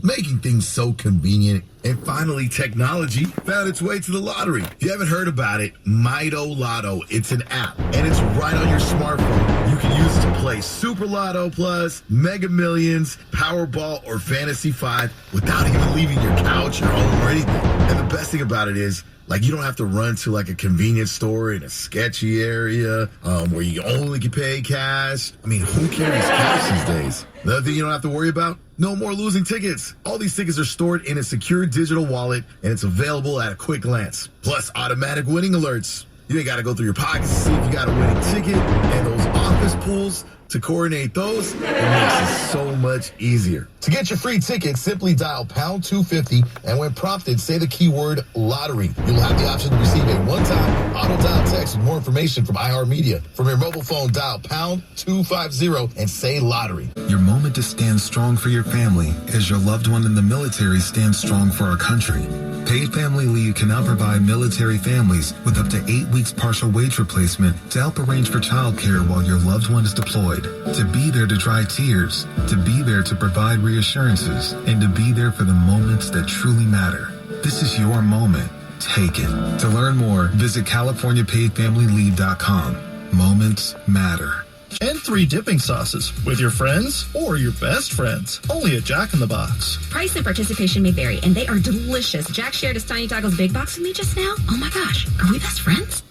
making things so convenient. And finally, technology found its way to the lottery. If you haven't heard about it, Mito Lotto. It's an app, and it's right on your smartphone. You can use it to play Super Lotto Plus, Mega Millions, Powerball, or Fantasy 5 without even leaving your couch, your home, or anything. And the best thing about it is, you don't have to run to a convenience store in a sketchy area where you only can pay cash. I mean, who carries cash these days? Another thing you don't have to worry about? No more losing tickets. All these tickets are stored in a secure digital wallet, and it's available at a quick glance. Plus, automatic winning alerts. You ain't got to go through your pockets to see if you got a winning ticket, and those office pools to coordinate those, it makes it so much easier. To get your free ticket, simply dial pound 250, and when prompted, say the keyword lottery. You'll have the option to receive a one-time auto-dial text with more information from iHeartMedia. From your mobile phone, dial pound 250 and say lottery. Your moment to stand strong for your family as your loved one in the military stands strong for our country. Paid Family Leave can now provide military families with up to 8 weeks partial wage replacement to help arrange for childcare while your loved one is deployed. To be there to dry tears, to be there to provide reassurances, and to be there for the moments that truly matter. This is your moment. Take it. To learn more, visit CaliforniaPaidFamilyLeave.com. Moments matter. And 3 dipping sauces with your friends or your best friends. Only at Jack in the Box. Price and participation may vary, and they are delicious. Jack shared his Tiny Toggles Big Box with me just now. Oh my gosh, are we best friends?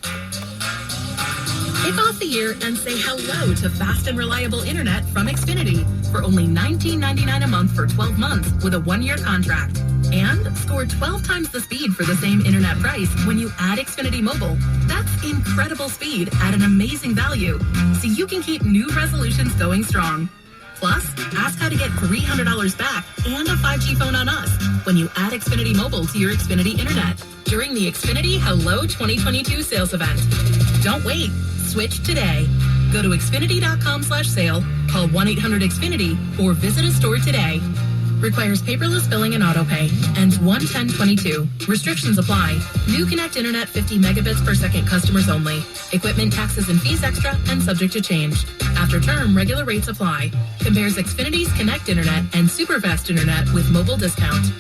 Kick off the year and say hello to fast and reliable internet from Xfinity for only $19.99 a month for 12 months with a 1-year contract. And score 12 times the speed for the same internet price when you add Xfinity Mobile. That's incredible speed at an amazing value, so you can keep new resolutions going strong. Plus, ask how to get $300 back and a 5G phone on us when you add Xfinity Mobile to your Xfinity Internet during the Xfinity Hello 2022 sales event. Don't wait. Switch today. Go to Xfinity.com/sale, call 1-800-XFINITY, or visit a store today. Requires paperless billing and autopay. Ends 1/10/22. Restrictions apply. New Connect Internet 50 megabits per second customers only. Equipment, taxes, and fees extra and subject to change. After term, regular rates apply. Compares Xfinity's Connect Internet and Superfast Internet with mobile discount.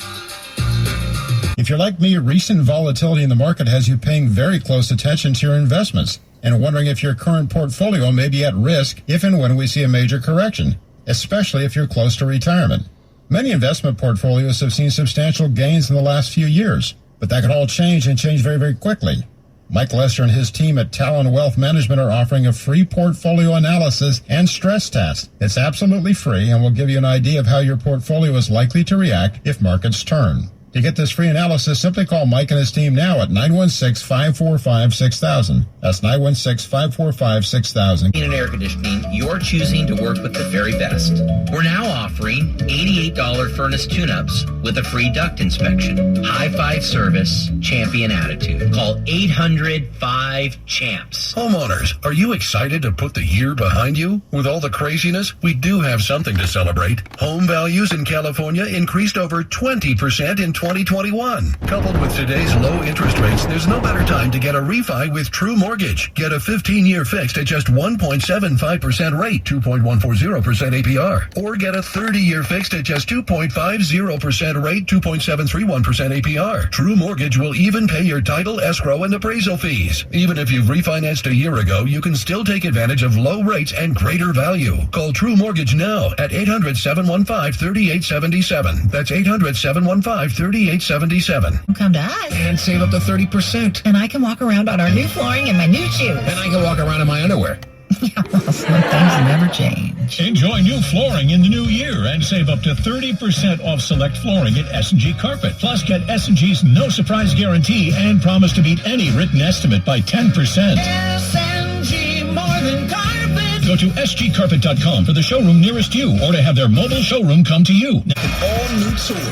If you're like me, recent volatility in the market has you paying very close attention to your investments and wondering if your current portfolio may be at risk if and when we see a major correction, especially if you're close to retirement. Many investment portfolios have seen substantial gains in the last few years, but that could all change and change very, very quickly. Mike Lester and his team at Talon Wealth Management are offering a free portfolio analysis and stress test. It's absolutely free and will give you an idea of how your portfolio is likely to react if markets turn. To get this free analysis, simply call Mike and his team now at 916-545-6000. That's 916-545-6000. In air conditioning, you're choosing to work with the very best. We're now offering $88 furnace tune-ups with a free duct inspection. High five service, champion attitude. Call 800-5-CHAMPS. Homeowners, are you excited to put the year behind you? With all the craziness, we do have something to celebrate. Home values in California increased over 20% in 2021. Coupled with today's low interest rates, there's no better time to get a refi with True Mortgage. Get a 15-year fixed at just 1.75% rate, 2.140% APR. Or get a 30-year fixed at just 2.50% rate, 2.731% APR. True Mortgage will even pay your title, escrow, and appraisal fees. Even if you've refinanced a year ago, you can still take advantage of low rates and greater value. Call True Mortgage now at 800-715-3877. That's 800-715-3877. Come to us. And save up to 30%. And I can walk around on our new flooring in my new shoes. And I can walk around in my underwear. Yeah, well, some things never change. Enjoy new flooring in the new year and save up to 30% off select flooring at S&G Carpet. Plus, get S&G's no surprise guarantee and promise to beat any written estimate by 10%. S&G, more than carpet. Go to sgcarpet.com for the showroom nearest you or to have their mobile showroom come to you. An all-new tour.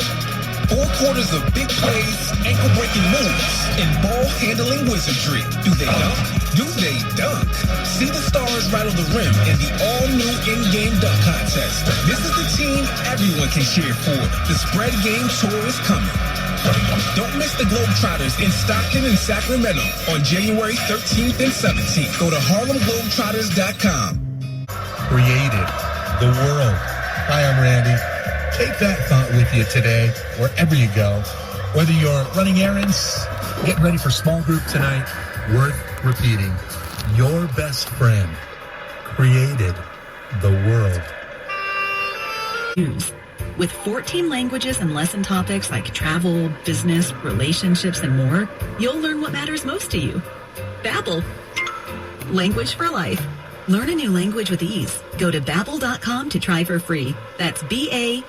4 quarters of big plays, ankle-breaking moves, and ball-handling wizardry. Do they dunk? Do they dunk? See the stars rattle the rim in the all-new in-game dunk contest. This is the team everyone can cheer for. The Spread Game Tour is coming. Don't miss the Globetrotters in Stockton and Sacramento on January 13th and 17th. Go to HarlemGlobetrotters.com. Created the world. Hi, I'm Randy. Take that thought with you today, wherever you go. Whether you're running errands, getting ready for small group tonight, worth repeating. Your best friend created the world. With 14 languages and lesson topics like travel, business, relationships, and more, you'll learn what matters most to you. Babbel. Language for life. Learn a new language with ease. Go to Babbel.com to try for free. That's BABBEL.com.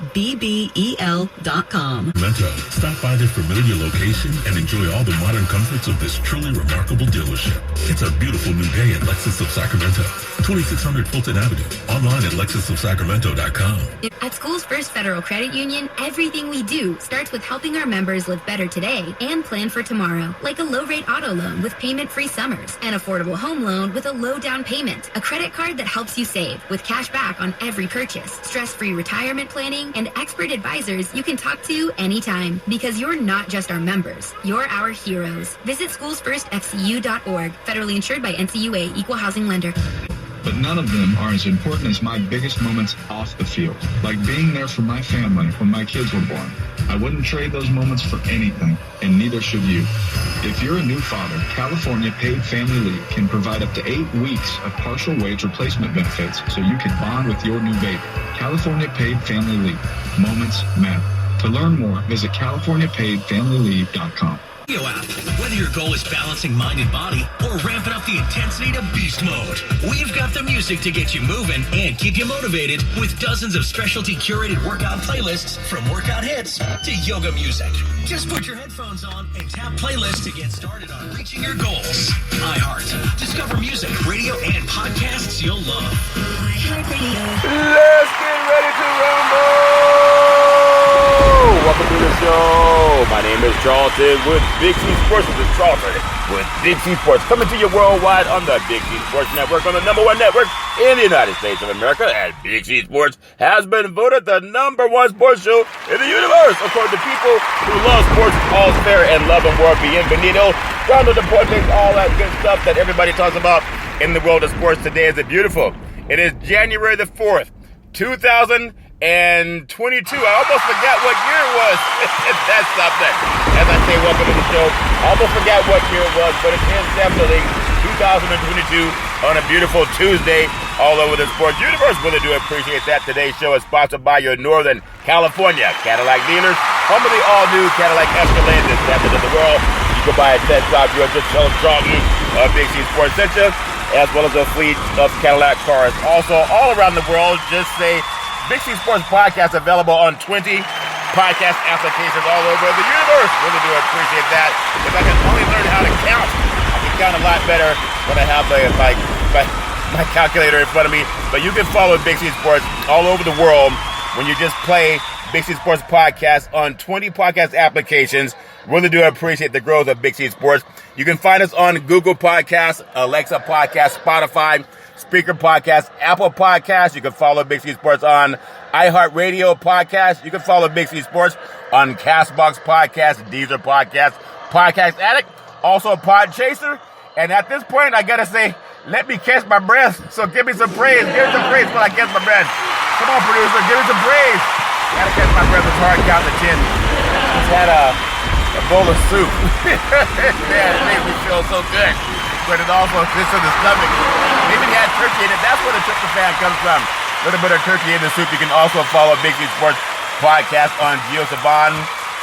Stop by their familiar location and enjoy all the modern comforts of this truly remarkable dealership. It's a beautiful new day at Lexus of Sacramento, 2600 Fulton Avenue. Online at LexusofSacramento.com. At School's First Federal Credit Union, everything we do starts with helping our members live better today and plan for tomorrow. Like a low-rate auto loan with payment-free summers, an affordable home loan with a low down payment, a credit card that helps you save with cash back on every purchase, stress-free retirement planning, and expert advisors you can talk to anytime. Because you're not just our members, you're our heroes. Visit schoolsfirstfcu.org. Federally insured by NCUA, Equal Housing Lender. But none of them are as important as my biggest moments off the field, like being there for my family when my kids were born. I wouldn't trade those moments for anything, and neither should you. If you're a new father, California Paid Family Leave can provide up to 8 weeks of partial wage replacement benefits so you can bond with your new baby. California Paid Family Leave. Moments matter. To learn more, visit CaliforniaPaidFamilyLeave.com. Video app. Whether your goal is balancing mind and body or ramping up the intensity to beast mode, we've got the music to get you moving and keep you motivated with dozens of specialty curated workout playlists from workout hits to yoga music. Just put your headphones on and tap playlists to get started on reaching your goals. iHeart. Discover music, radio, and podcasts you'll love. Let's get ready to rumble! Welcome to the show. My name is Charlton with Big C Sports. This is Charlton with Big C Sports, coming to you worldwide on the Big C Sports Network, on the #1 network in the United States of America. And Big C Sports has been voted the #1 sports show in the universe, according to people who love sports, all fair and love and war. Bienvenido, round of deportes, all that good stuff that everybody talks about in the world of sports. Today is beautiful. It is January the 4th, 2022. I almost forgot what year it was. That's something. As I say, welcome to the show. I almost forgot what year it was, but it is definitely 2022 on a beautiful Tuesday all over the sports universe. Really do appreciate that. Today's show is sponsored by your Northern California Cadillac dealers. Home of the all-new Cadillac Escalade, the standard of the world. You can buy a test drive. You're just so strong. Big C Sports Center, as well as a fleet of Cadillac cars. Also, all around the world, just say Big C Sports Podcast available on 20 podcast applications all over the universe. Really do appreciate that. If I can only learn how to count, I can count a lot better when I have my calculator in front of me. But you can follow Big C Sports all over the world when you just play Big C Sports Podcast on 20 podcast applications. Really do appreciate the growth of Big C Sports. You can find us on Google Podcasts, Alexa Podcasts, Spotify, Speaker Podcast, Apple Podcasts. You can follow Big C Sports on iHeartRadio Podcast. You can follow Big C Sports on Castbox Podcast, Deezer Podcast, Podcast Addict, also Podchaser. And at this point, I gotta say, let me catch my breath. So give me some praise. Give me some praise when I catch my breath. Come on, producer, give me some praise. Gotta catch my breath. It's hard counting to 10. Just had a bowl of soup. Man, it made me feel so good. But it also fits in the stomach. Maybe had turkey in it. That's where the tryptophan comes from. A little bit of turkey in the soup. You can also follow Big C Sports Podcast on GeoSavan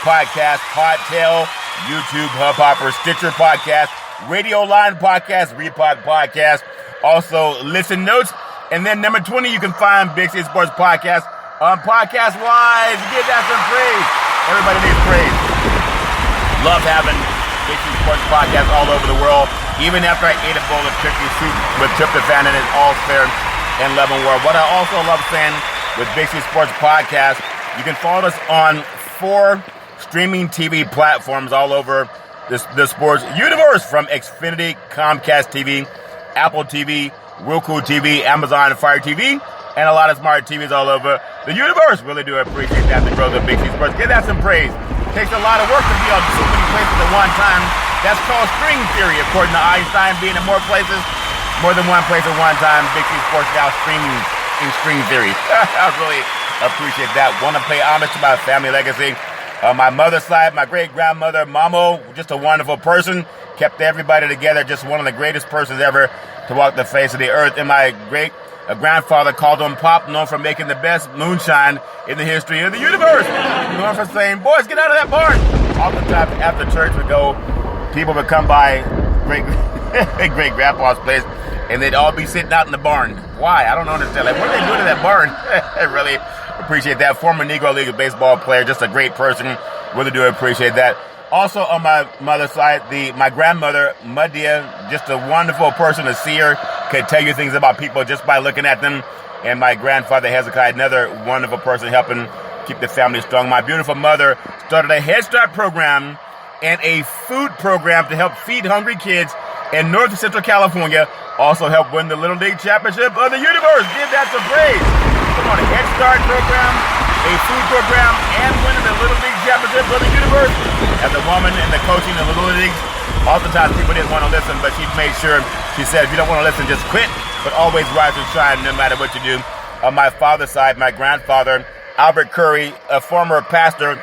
Podcast, Podtail, YouTube, Hubhopper, Stitcher Podcast, Radio Line Podcast, Repod Podcast, also Listen Notes. And then number 20, you can find Big C Sports Podcast on Podcast Wise. Give that some praise. Everybody needs praise. Love having Big C Sports Podcast all over the world. Even after I ate a bowl of turkey soup with tryptophan in it, all fair and love and war. What I also love saying with Big C Sports Podcast, you can follow us on 4 streaming TV platforms all over the sports universe, from Xfinity, Comcast TV, Apple TV, Roku TV, Amazon Fire TV, and a lot of smart TVs all over the universe. Really do appreciate that, the growth of Big C Sports. Give that some praise. Takes a lot of work to be on so many places at one time. That's called string theory, according to Einstein. Being in more places, more than one place at one time. Big C Sports now streaming in string theory. I was really appreciate that. Want to pay homage to my family legacy. On my mother's side, my great-grandmother, Mamo, just a wonderful person, kept everybody together, just one of the greatest persons ever to walk the face of the earth. And my great-grandfather called him Pop, known for making the best moonshine in the history of the universe. Known for saying, boys, get out of that barn. Oftentimes after church would go, people would come by great-grandpa's place, and they'd all be sitting out in the barn. Why? I don't understand. Like, what are they doing in that barn? I really appreciate that. Former Negro League baseball player, just a great person. Really do appreciate that. Also on my mother's side, my grandmother, Madia, just a wonderful person to see her. Could tell you things about people just by looking at them. And my grandfather, Hezekiah, another wonderful person helping keep the family strong. My beautiful mother started a Head Start program and a food program to help feed hungry kids in North and Central California. Also helped win the Little League Championship of the universe. Give that some praise. Come on, a Head Start program, a food program, and winning the Little League Championship of the universe. As a woman in the coaching of the Little Leagues, oftentimes people didn't want to listen, but she made sure, she said, if you don't want to listen, just quit, but always rise and shine no matter what you do. On my father's side, my grandfather, Albert Curry, a former pastor,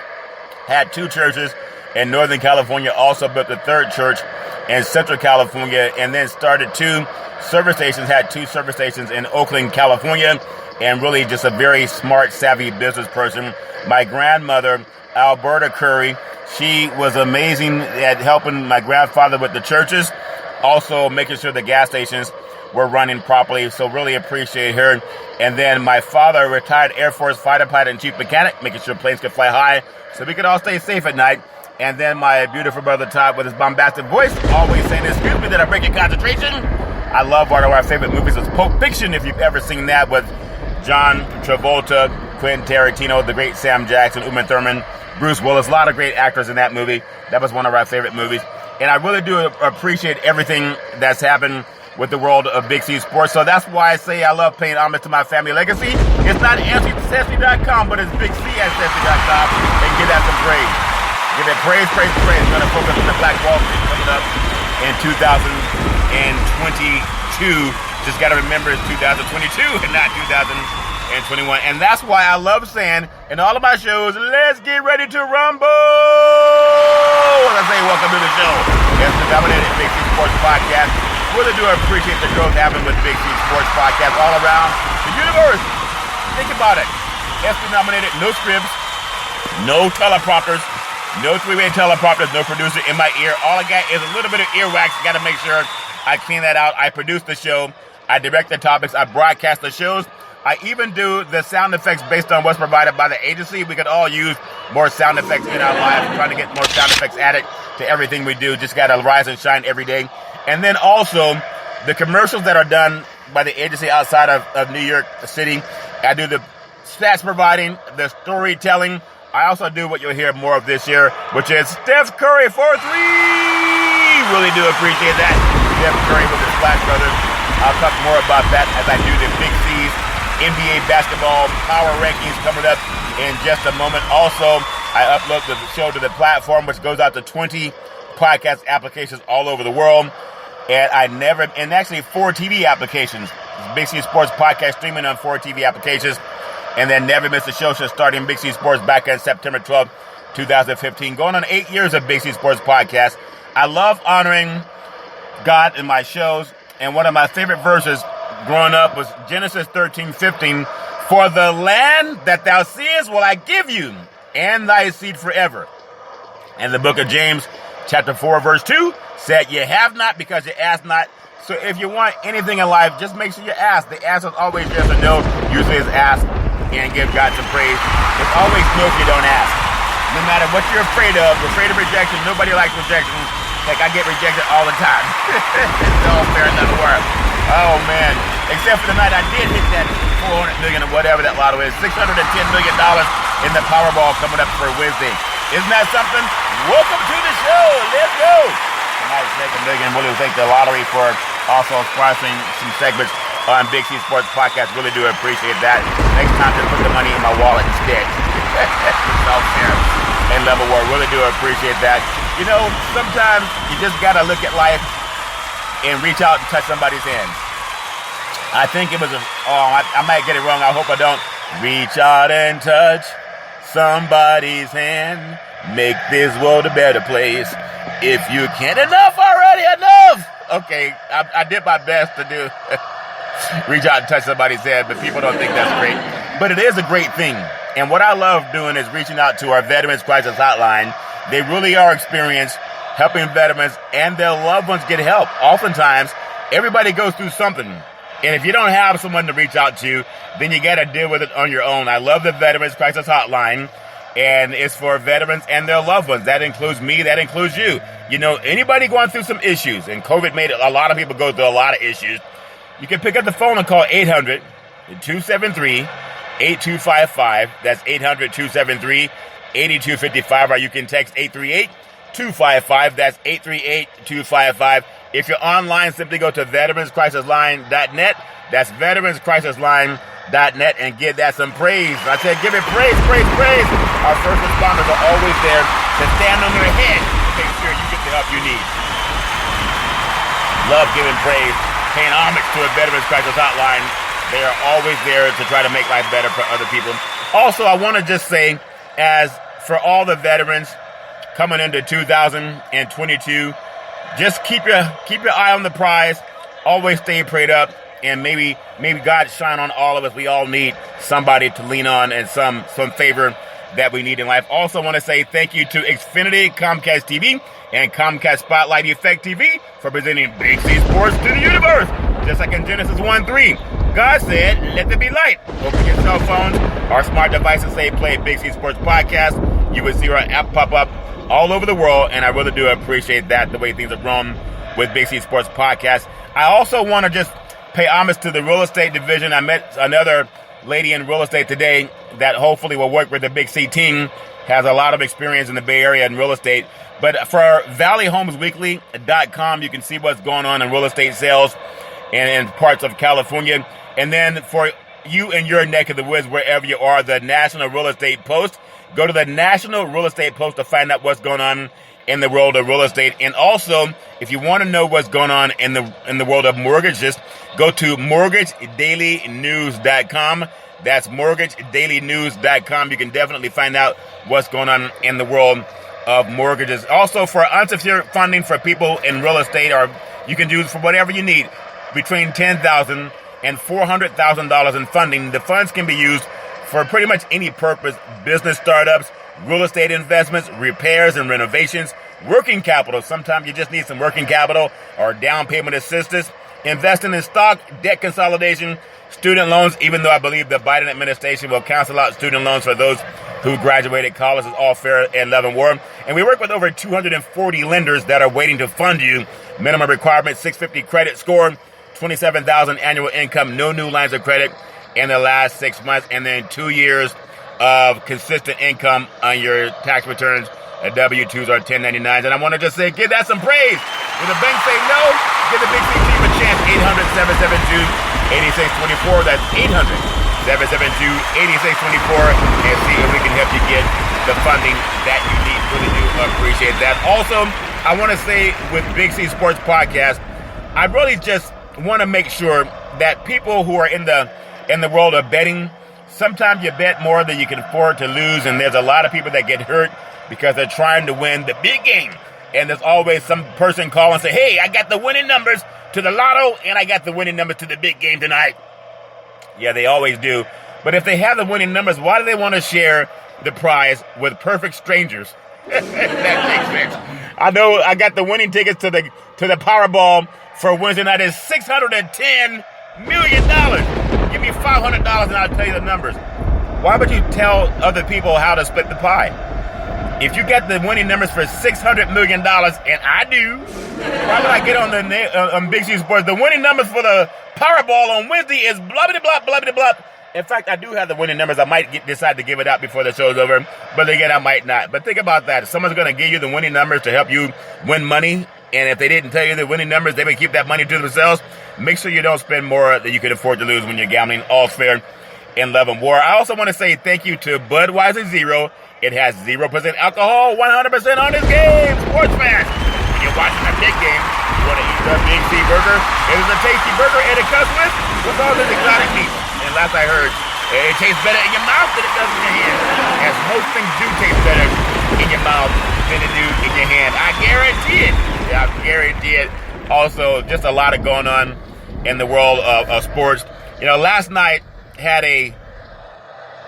had 2 churches in Northern California, also built the 3rd church in Central California, and then started 2 service stations, had 2 service stations in Oakland, California, and really just a very smart, savvy business person. My grandmother, Alberta Curry, she was amazing at helping my grandfather with the churches, also making sure the gas stations were running properly, so really appreciate her. And then my father, retired Air Force fighter pilot and chief mechanic, making sure planes could fly high so we could all stay safe at night. And then my beautiful brother Todd with his bombastic voice, always saying, excuse me, that I break your concentration. I love one of our favorite movies is Pulp Fiction, if you've ever seen that, with John Travolta, Quentin Tarantino, the great Sam Jackson, Uma Thurman, Bruce Willis, a lot of great actors in that movie. That was one of our favorite movies. And I really do appreciate everything that's happened with the world of Big C Sports. So that's why I say I love paying homage to my family legacy. It's not Ancestry.com, but it's BigCAncestry.com. And give that some praise. Give it praise, praise, praise. We're going to focus on the Black Wall Street coming up in 2022. Just got to remember it's 2022 and not 2021. And that's why I love saying in all of my shows, let's get ready to rumble. As I say, welcome to the show. It's the Dominated Big C Sports Podcast. Really do appreciate the growth happening with Big C Sports Podcast all around the universe. Think about it. ESPY nominated, no scripts, no teleprompters, no 3-way teleprompters, no producer in my ear. All I got is a little bit of earwax. Got to make sure I clean that out. I produce the show. I direct the topics. I broadcast the shows. I even do the sound effects based on what's provided by the agency. We could all use more sound effects in our lives. Trying to get more sound effects added to everything we do. Just got to rise and shine every day. And then also the commercials that are done by the agency outside of New York City. I do the stats providing, the storytelling. I also do what you'll hear more of this year, which is Steph Curry for 3. Really do appreciate that. Steph Curry with his Splash Brothers. I'll talk more about that as I do the Big C's NBA basketball power rankings coming up in just a moment. Also, I upload the show to the platform, which goes out to 20 podcast applications all over the world. And actually 4 TV applications. Big C Sports Podcast streaming on 4 TV applications. And then never miss a show since starting Big C Sports back on September 12th, 2015. Going on 8 years of Big C Sports Podcast. I love honoring God in my shows. And one of my favorite verses growing up was Genesis 13:15. For the land that thou seest will I give you, and thy seed forever. And the book of James, chapter 4, verse 2, said, you have not because you ask not. So if you want anything in life, just make sure you ask. The answer is always yes or no. Usually it's ask and give God some praise. It's always no if you don't ask. No matter what you're afraid of rejection. Nobody likes rejection. Heck, I get rejected all the time. It's all fair in the world. Oh, man. Except for the night I did hit that $400 million or whatever that lotto is. $610 million in the Powerball coming up for Wednesday. Isn't that something? Welcome to the show. Let's go. Tonight's Make a Million. Really thank the lottery for also sponsoring some segments on Big C Sports Podcast. Really do appreciate that. Next time, just put the money in my wallet instead. It's all fair and level war. Really do appreciate that. You know, sometimes you just got to look at life and reach out and touch somebody's hand. I think it was I might get it wrong. I hope I don't. Reach out and touch somebody's hand. Make this world a better place. If you can't, enough already, enough. Okay, I did my best to do reach out and touch somebody's hand, but people don't think that's great. But it is a great thing. And what I love doing is reaching out to our Veterans Crisis Hotline. They really are experienced helping veterans and their loved ones get help. Oftentimes, everybody goes through something. And if you don't have someone to reach out to, then you got to deal with it on your own. I love the Veterans Crisis Hotline, and it's for veterans and their loved ones. That includes me. That includes you. You know, anybody going through some issues, and COVID made a lot of people go through a lot of issues, you can pick up the phone and call 800-273-8255. That's 800-273-8255. Or you can text 838-255. That's 838-255. If you're online, simply go to veteranscrisisline.net. That's veteranscrisisline.net and give that some praise. I said give it praise, praise, praise. Our first responders are always there to stand on their head to make sure you get the help you need. Love giving praise, paying homage to a Veterans Crisis Hotline. They are always there to try to make life better for other people. Also, I want to just say, as for all the veterans coming into 2022, just keep your eye on the prize. Always stay prayed up, and maybe God shine on all of us. We all need somebody to lean on and some favor that we need in life. Also want to say thank you to Xfinity, Comcast TV, and Comcast Spotlight Effect TV for presenting Big C Sports to the universe. Just like in Genesis 1:3, God said, let there be light. Open your cell phones or smart devices, say play Big C Sports Podcast. You will see our app pop up all over the world, and I really do appreciate that, the way things have grown with Big C Sports Podcast. I also want to just pay homage to the real estate division. I met another lady in real estate today that hopefully will work with the Big C team, has a lot of experience in the Bay Area in real estate. But for valleyhomesweekly.com, you can see what's going on in real estate sales and in parts of California. And then for you in your neck of the woods, wherever you are, the National Real Estate Post. Go to the National Real Estate Post to find out what's going on in the world of real estate. And also, if you want to know what's going on in the world of mortgages, go to mortgagedailynews.com. That's mortgagedailynews.com. You can definitely find out what's going on in the world of mortgages. Also, for unsecured funding for people in real estate, or you can use for whatever you need, between $10,000 and $400,000 in funding. The funds can be used for pretty much any purpose: business startups, real estate investments, repairs and renovations, working capital. Sometimes you just need some working capital or down payment assistance, investing in stock, debt consolidation, student loans, even though I believe the Biden administration will cancel out student loans for those who graduated college. Is all fair and love and war. And we work with over 240 lenders that are waiting to fund you. Minimum requirement, 650 credit score, 27,000 annual income, no new lines of credit in the last 6 months, and then 2 years of consistent income on your tax returns, W-2s or 1099s. And I want to just say, give that some praise. When the bank say no, give the Big C team a chance. 800-772-8624. That's 800-772-8624. And see if we can help you get the funding that you need. Really do appreciate that. Also, I want to say with Big C Sports Podcast, I really just want to make sure that people who are in the world of betting, sometimes you bet more than you can afford to lose, and there's a lot of people that get hurt because they're trying to win the big game. And there's always some person call and say, hey, I got the winning numbers to the lotto, and I got the winning numbers to the big game tonight. Yeah, they always do. But if they have the winning numbers, why do they want to share the prize with perfect strangers? That makes sense. I know I got the winning tickets to the Powerball for Wednesday night is $610 million. Give me $500 and I'll tell you the numbers. Why would you tell other people how to split the pie? If you get the winning numbers for $600 million, and I do, why would I get on Big C Sports? The winning numbers for the Powerball on Wednesday is blah, blah, blah, blah, blah, blah. In fact, I do have the winning numbers. I might decide to give it out before the show's over, but again, I might not. But think about that. If someone's going to give you the winning numbers to help you win money, and if they didn't tell you the winning numbers, they would keep that money to themselves. Make sure you don't spend more than you can afford to lose when you're gambling. All fair in love and war. I also want to say thank you to Budweiser Zero. It has 0% alcohol, 100% on this game. Sports fans, when you're watching a big game, you want to eat the Big C burger. It is a tasty burger, and it comes with all this exotic meat. And last I heard, It tastes better in your mouth than it does in your hand. As most things do taste better in your mouth than they do in your hand. I guarantee it. Yeah, I guarantee it. Also, just a lot of going on in the world of sports. You know, last night had a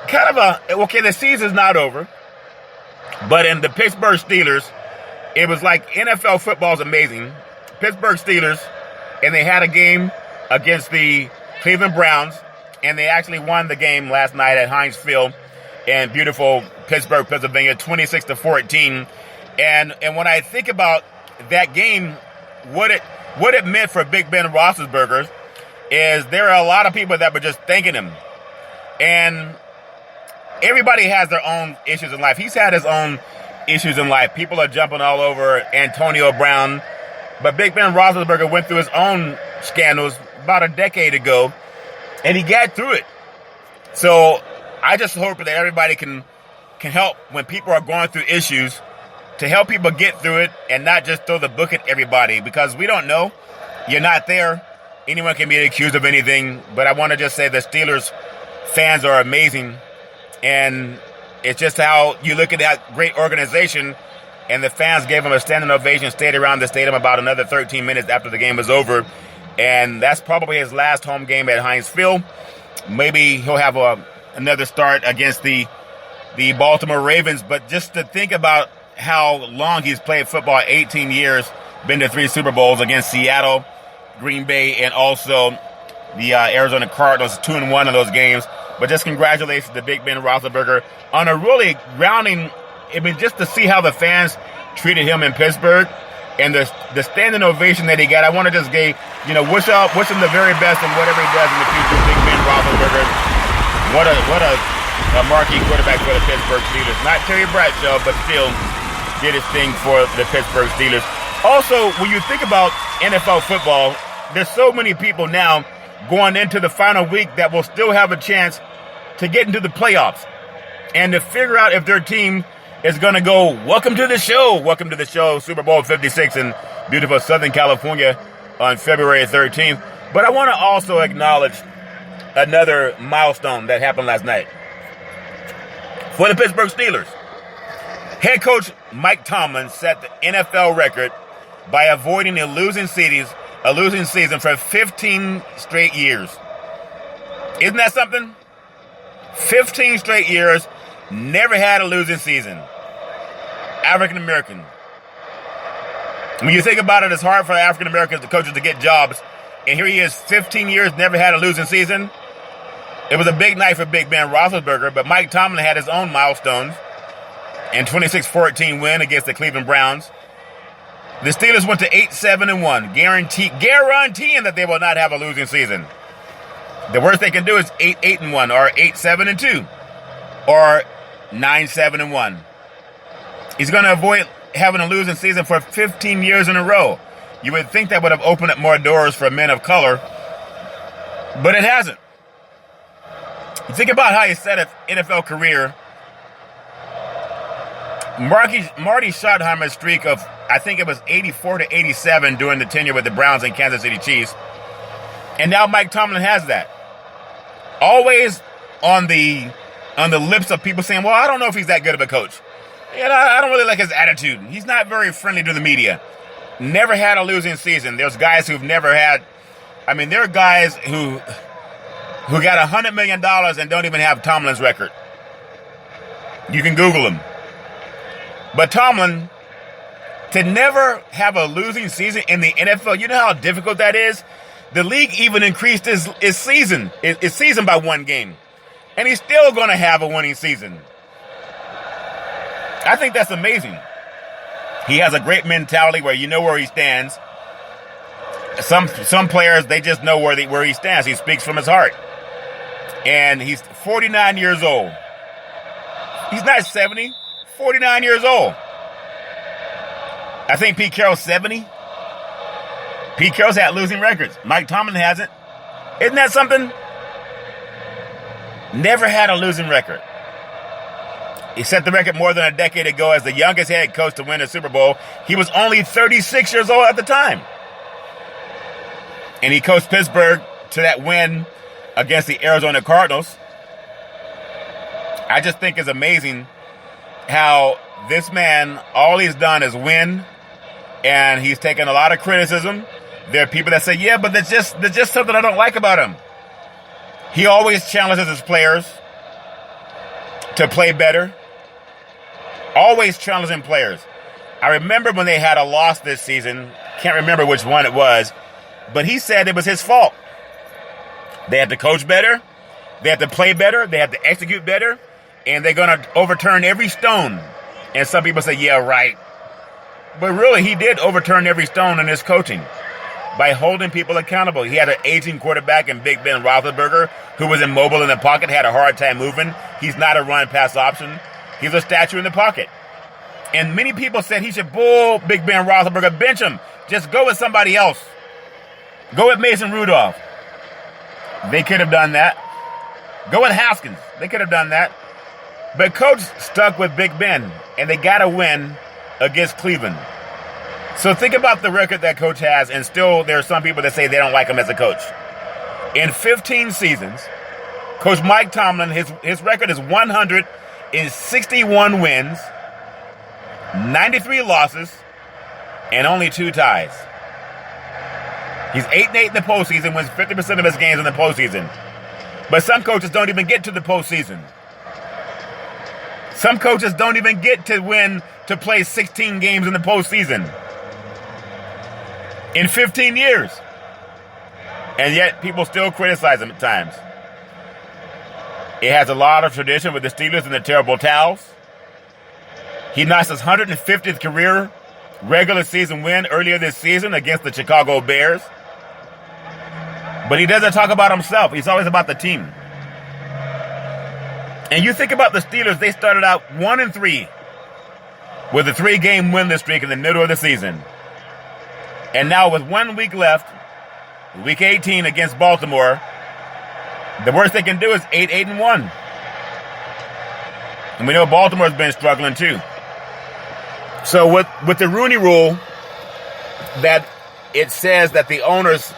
kind of okay, the season's not over, but in the Pittsburgh Steelers, it was like NFL football is amazing. Pittsburgh Steelers, and they had a game against the Cleveland Browns, and they actually won the game last night at Heinz Field in beautiful Pittsburgh, Pennsylvania, 26-14. And when I think about that game, what it meant for Big Ben Roethlisberger is there are a lot of people that were just thanking him. And everybody has their own issues in life. He's had his own issues in life. People are jumping all over Antonio Brown. But Big Ben Roethlisberger went through his own scandals about a decade ago, and he got through it. So I just hope that everybody can help when people are going through issues to help people get through it and not just throw the book at everybody, because we don't know. You're not there. Anyone can be accused of anything. But I want to just say the Steelers fans are amazing. And it's just how you look at that great organization, and the fans gave him a standing ovation, stayed around the stadium about another 13 minutes after the game was over. And that's probably his last home game at Heinz Field. Maybe he'll have another start against the Baltimore Ravens. But just to think about how long he's played football, 18 years, been to 3 Super Bowls against Seattle, Green Bay, and also the Arizona Cardinals, 2-1 in those games. But just congratulations to Big Ben Roethlisberger on a really grounding. I mean, just to see how the fans treated him in Pittsburgh and the standing ovation that he got. I want to just wish him the very best in whatever he does in the future. Big Ben Roethlisberger, what a marquee quarterback for the Pittsburgh Steelers. Not Terry Bradshaw, but still did his thing for the Pittsburgh Steelers. Also, when you think about NFL football, there's so many people now going into the final week that will still have a chance to get into the playoffs and to figure out if their team is going to go, welcome to the show, Super Bowl 56 in beautiful Southern California on February 13th. But I want to also acknowledge another milestone that happened last night. For the Pittsburgh Steelers, head coach Mike Tomlin set the NFL record by avoiding a losing season for 15 straight years. Isn't that something? 15 straight years, never had a losing season. African American. When you think about it, it's hard for African Americans, the coaches, to get jobs. And here he is, 15 years, never had a losing season. It was a big night for Big Ben Roethlisberger, but Mike Tomlin had his own milestones. And 26-14 win against the Cleveland Browns. The Steelers went to 8-7-1, guaranteeing that they will not have a losing season. The worst they can do is 8-8-1, or 8-7-2, or 9-7-1. He's going to avoid having a losing season for 15 years in a row. You would think that would have opened up more doors for men of color, but it hasn't. You think about how he set an NFL career. Marty Schottenheimer's streak of, I think it was 84-87 during the tenure with the Browns and Kansas City Chiefs. And now Mike Tomlin has that. Always on the lips of people saying, well, I don't know if he's that good of a coach. And I don't really like his attitude. He's not very friendly to the media. Never had a losing season. There's guys who've never had, there are guys who got $100 million and don't even have Tomlin's record. You can Google him. But Tomlin, to never have a losing season in the NFL, you know how difficult that is? The league even increased his season by 1 game. And he's still going to have a winning season. I think that's amazing. He has a great mentality where you know where he stands. Some players, they just know where he stands. He speaks from his heart. And he's 49 years old. He's not 70. 49 years old. I think Pete Carroll's 70. Pete Carroll's had losing records. Mike Tomlin hasn't. Isn't that something? Never had a losing record. He set the record more than a decade ago as the youngest head coach to win a Super Bowl. He was only 36 years old at the time. And he coached Pittsburgh to that win against the Arizona Cardinals. I just think it's amazing how this man, all he's done is win, and he's taken a lot of criticism. There are people that say, yeah, but there's just something I don't like about him. He always challenges his players to play better. Always challenging players. I remember when they had a loss this season, can't remember which one it was, but he said it was his fault. They had to coach better, they had to play better, they had to execute better, and they're going to overturn every stone. And some people say, yeah, right. But really, he did overturn every stone in his coaching by holding people accountable. He had an aging quarterback in Big Ben Roethlisberger who was immobile in the pocket, had a hard time moving. He's not a run-pass option. He's a statue in the pocket. And many people said he should bull Big Ben Roethlisberger, bench him. Just go with somebody else. Go with Mason Rudolph. They could have done that. Go with Haskins. They could have done that. But Coach stuck with Big Ben, and they got to win against Cleveland. So think about the record that Coach has, and still there are some people that say they don't like him as a coach. In 15 seasons, Coach Mike Tomlin, his record is 161 wins, 93 losses, and only 2 ties. He's 8-8 in the postseason, wins 50% of his games in the postseason. But some coaches don't even get to the postseason. Some coaches don't even get to play 16 games in the postseason. In 15 years. And yet people still criticize him at times. It has a lot of tradition with the Steelers and the terrible towels. He notched his 150th career regular season win earlier this season against the Chicago Bears. But he doesn't talk about himself. He's always about the team. And you think about the Steelers, they started out 1-3 with a 3-game winless streak in the middle of the season. And now with 1 week left, week 18 against Baltimore, the worst they can do is 8-1. And we know Baltimore's been struggling too. So with the Rooney Rule, that it says that the owners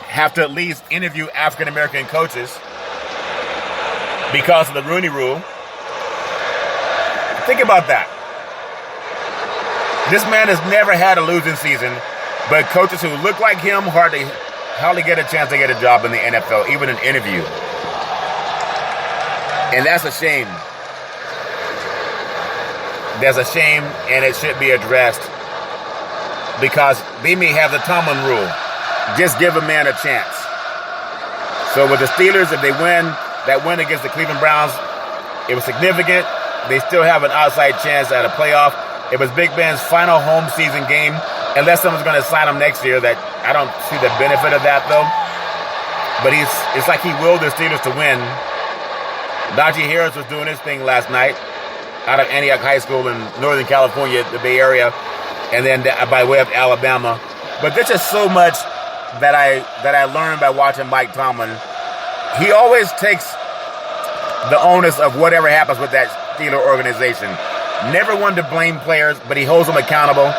have to at least interview African-American coaches because of the Rooney Rule. Think about that. This man has never had a losing season, but coaches who look like him hardly get a chance to get a job in the NFL, even an interview. And that's a shame. That's a shame, and it should be addressed because they may have the Tomlin rule. Just give a man a chance. So with the Steelers, if they win, that win against the Cleveland Browns, it was significant. They still have an outside chance at a playoff. It was Big Ben's final home season game, unless someone's going to sign him next year. That I don't see the benefit of that, though. But it's like he willed the Steelers to win. Najee Harris was doing his thing last night out of Antioch High School in Northern California, the Bay Area, and then by way of Alabama. But there's just so much that I learned by watching Mike Tomlin. He always takes the onus of whatever happens with that Steeler organization. Never one to blame players, but he holds them accountable.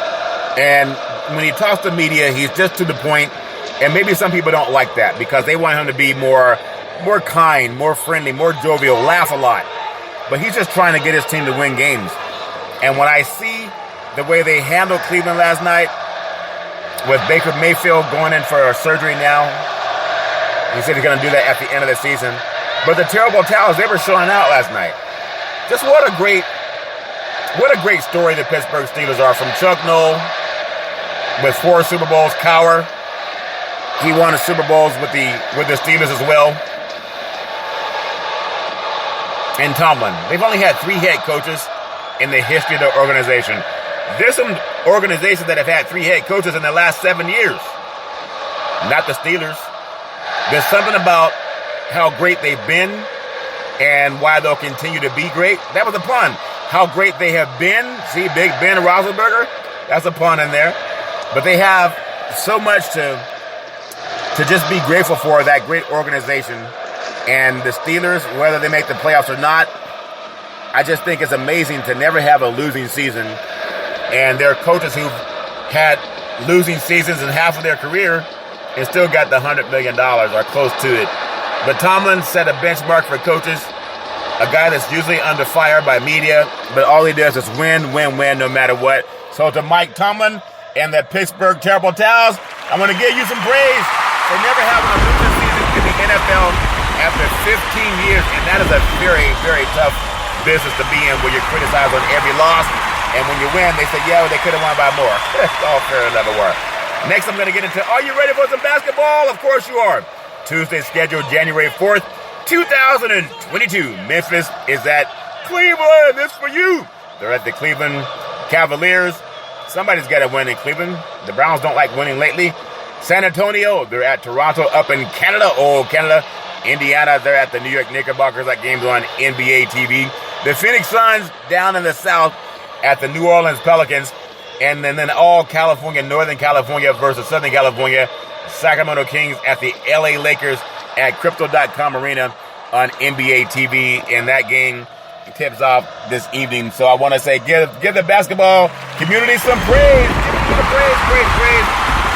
And when he talks to media, he's just to the point. And maybe some people don't like that because they want him to be more kind, more friendly, more jovial, laugh a lot. But he's just trying to get his team to win games. And when I see the way they handled Cleveland last night, with Baker Mayfield going in for surgery now, he said he's going to do that at the end of the season. But the terrible towels, they were showing out last night. Just what a great story the Pittsburgh Steelers are. From Chuck Noll with 4 Super Bowls, Cowher, he won a Super Bowls with the Steelers as well. And Tomlin. They've only had 3 head coaches in the history of the organization. There's some organizations that have had 3 head coaches in the last 7 years. Not the Steelers. There's something about how great they've been and why they'll continue to be great. That was a pun. How great they have been. See, Big Ben Roethlisberger? That's a pun in there. But they have so much to just be grateful for, that great organization. And the Steelers, whether they make the playoffs or not, I just think it's amazing to never have a losing season. And there are coaches who've had losing seasons in half of their career and still got the $100 million or close to it. But Tomlin set a benchmark for coaches. a guy that's usually under fire by media, but all he does is win no matter what. So to Mike Tomlin and the Pittsburgh Terrible Towels, I'm going to give you some praise for never having a losing season in the NFL after 15 years, and that is a very, very tough business to be in, where you're criticized on every loss, and when you win, they say, yeah, well, they could have won by more. It's all fair and level work. Next, I'm going to get into, are you ready for some basketball? Of course you are. Tuesday scheduled January 4th, 2022. Memphis is at Cleveland. It's for you. They're at the Cleveland Cavaliers. Somebody's got to win in Cleveland. The Browns don't like winning lately. San Antonio, they're at Toronto up in Canada. Oh, Canada. Indiana, they're at the New York Knickerbockers. That game's on NBA TV. The Phoenix Suns down in the South at the New Orleans Pelicans. And then all California, Northern California versus Southern California. Sacramento Kings at the LA Lakers at Crypto.com Arena on NBA TV. And that game tips off this evening. So I want to say, give the basketball community some praise. Give them praise.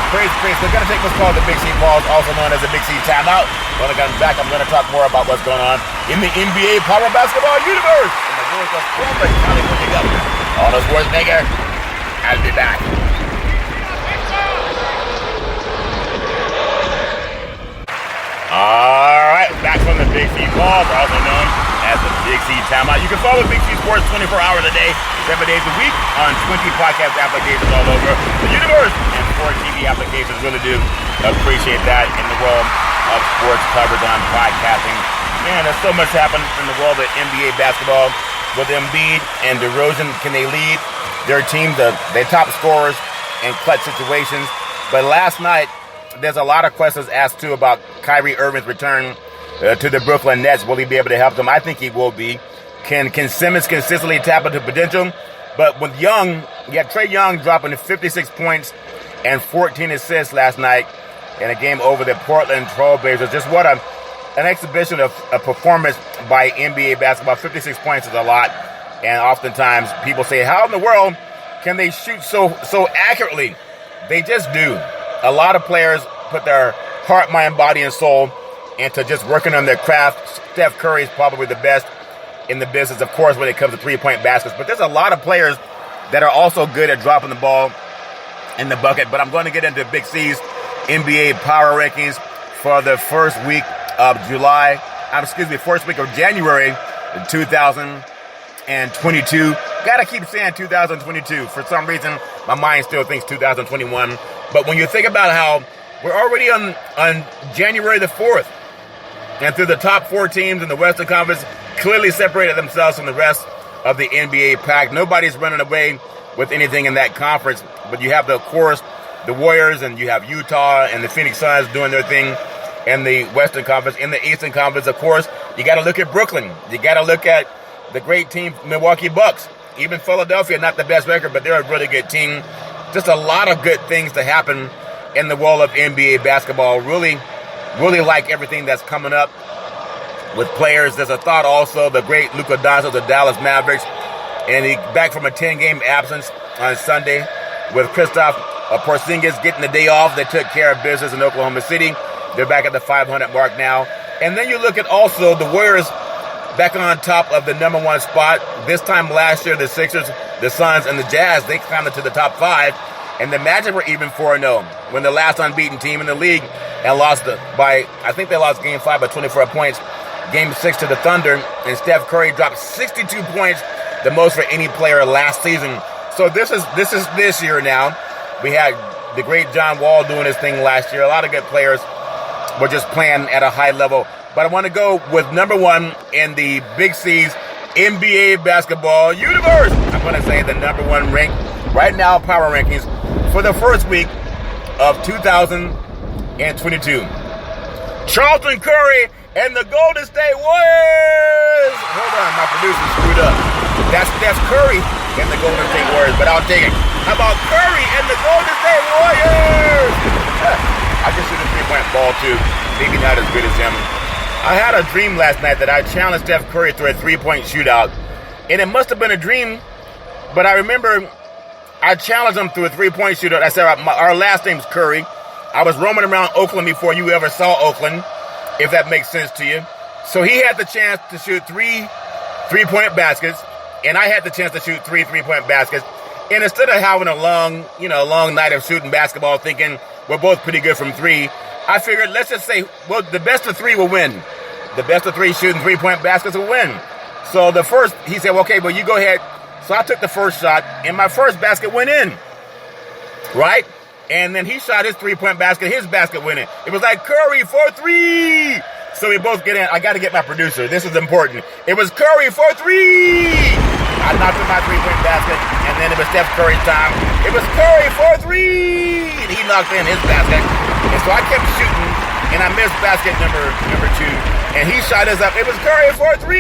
We're going to take what's called the Big C pause, also known as the Big C timeout. When I come back, I'm going to talk more about what's going on in the NBA Power Basketball universe. In the world of corporate California government. Arnold Schwarzenegger, I'll be back. All right, back from the Big C pause, also known as the Big C timeout. You can follow Big C Sports 24 hours a day, 7 days a week on 20 podcast applications all over the universe. And 4 TV applications. Really do appreciate that in the world of sports coverage on podcasting. Man, there's so much happening in the world of NBA basketball. With Embiid and DeRozan, can they lead their team? They top scorers in clutch situations. But last night, there's a lot of questions asked too about Kyrie Irving's return to the Brooklyn Nets. Will he be able to help them? I think he will be. Can Simmons consistently tap into potential? But with Young, you have Trae Young dropping 56 points and 14 assists last night in a game over the Portland Trailblazers. Just what an exhibition of a performance by NBA basketball. 56 points is a lot. And oftentimes people say, how in the world can they shoot so accurately? They just do. A lot of players put their heart, mind, body, and soul into just working on their craft. Steph Curry is probably the best in the business, of course, when it comes to three-point baskets. But there's a lot of players that are also good at dropping the ball in the bucket. But I'm going to get into Big C's NBA power rankings for the first week of January 2022. Gotta keep saying 2022. For some reason, my mind still thinks 2021. But when you think about how we're already on January the 4th, and through the top 4 teams in the Western Conference clearly separated themselves from the rest of the NBA pack. Nobody's running away with anything in that conference. But you have, of course, the Warriors, and you have Utah and the Phoenix Suns doing their thing in the Western Conference. In the Eastern Conference, of course, you got to look at Brooklyn. You got to look at the great team, Milwaukee Bucks. Even Philadelphia, not the best record, but they're a really good team. Just a lot of good things to happen in the world of NBA basketball. Really, really like everything that's coming up with players. There's a thought also, the great Luka Doncic of the Dallas Mavericks, and he back from a 10-game absence on Sunday with Kristaps Porzingis getting the day off. They took care of business in Oklahoma City. They're back at the 500 mark now. And then you look at also the Warriors back on top of the number 1 spot. This time last year, the Sixers, the Suns, and the Jazz, they climbed into the top 5. And the Magic were even 4-0 when the last unbeaten team in the league, and lost I think they lost Game 5 by 24 points. Game 6 to the Thunder, and Steph Curry dropped 62 points, the most for any player last season. So this is this year now. We had the great John Wall doing his thing last year. A lot of good players were just playing at a high level. But I want to go with number 1 in the Big C's NBA basketball universe. I'm going to say the number 1 rank right now, power rankings for the first week of 2022. Charlton Curry and the Golden State Warriors. Hold on, my producer screwed up. That's Curry and the Golden State Warriors, but I'll take it. How about Curry and the Golden State Warriors? I can shoot a three-point ball too. Maybe not as good as him. I had a dream last night that I challenged Steph Curry to a three-point shootout. And it must have been a dream, but I remember I challenged him to a three-point shootout. I said, our last name's Curry. I was roaming around Oakland before you ever saw Oakland, if that makes sense to you. So he had the chance to shoot 3 3-point baskets, and I had the chance to shoot 3 3-point baskets. And instead of having a long night of shooting basketball, thinking we're both pretty good from 3, I figured let's just say, well, the best of 3 will win. The best of 3 shooting 3-point baskets will win. So he said, well, okay, well, you go ahead. So I took the first shot, and my first basket went in, right? And then he shot his 3-point basket, his basket went in. It was like Curry for 3. So we both get in. I got to get my producer. This is important. It was Curry for 3. I knocked in my 3-point basket, and then it was Steph Curry's time. It was Curry for 3. And he knocked in his basket. And so I kept shooting, and I missed basket number 2. And he shot his up. It was Curry for 3.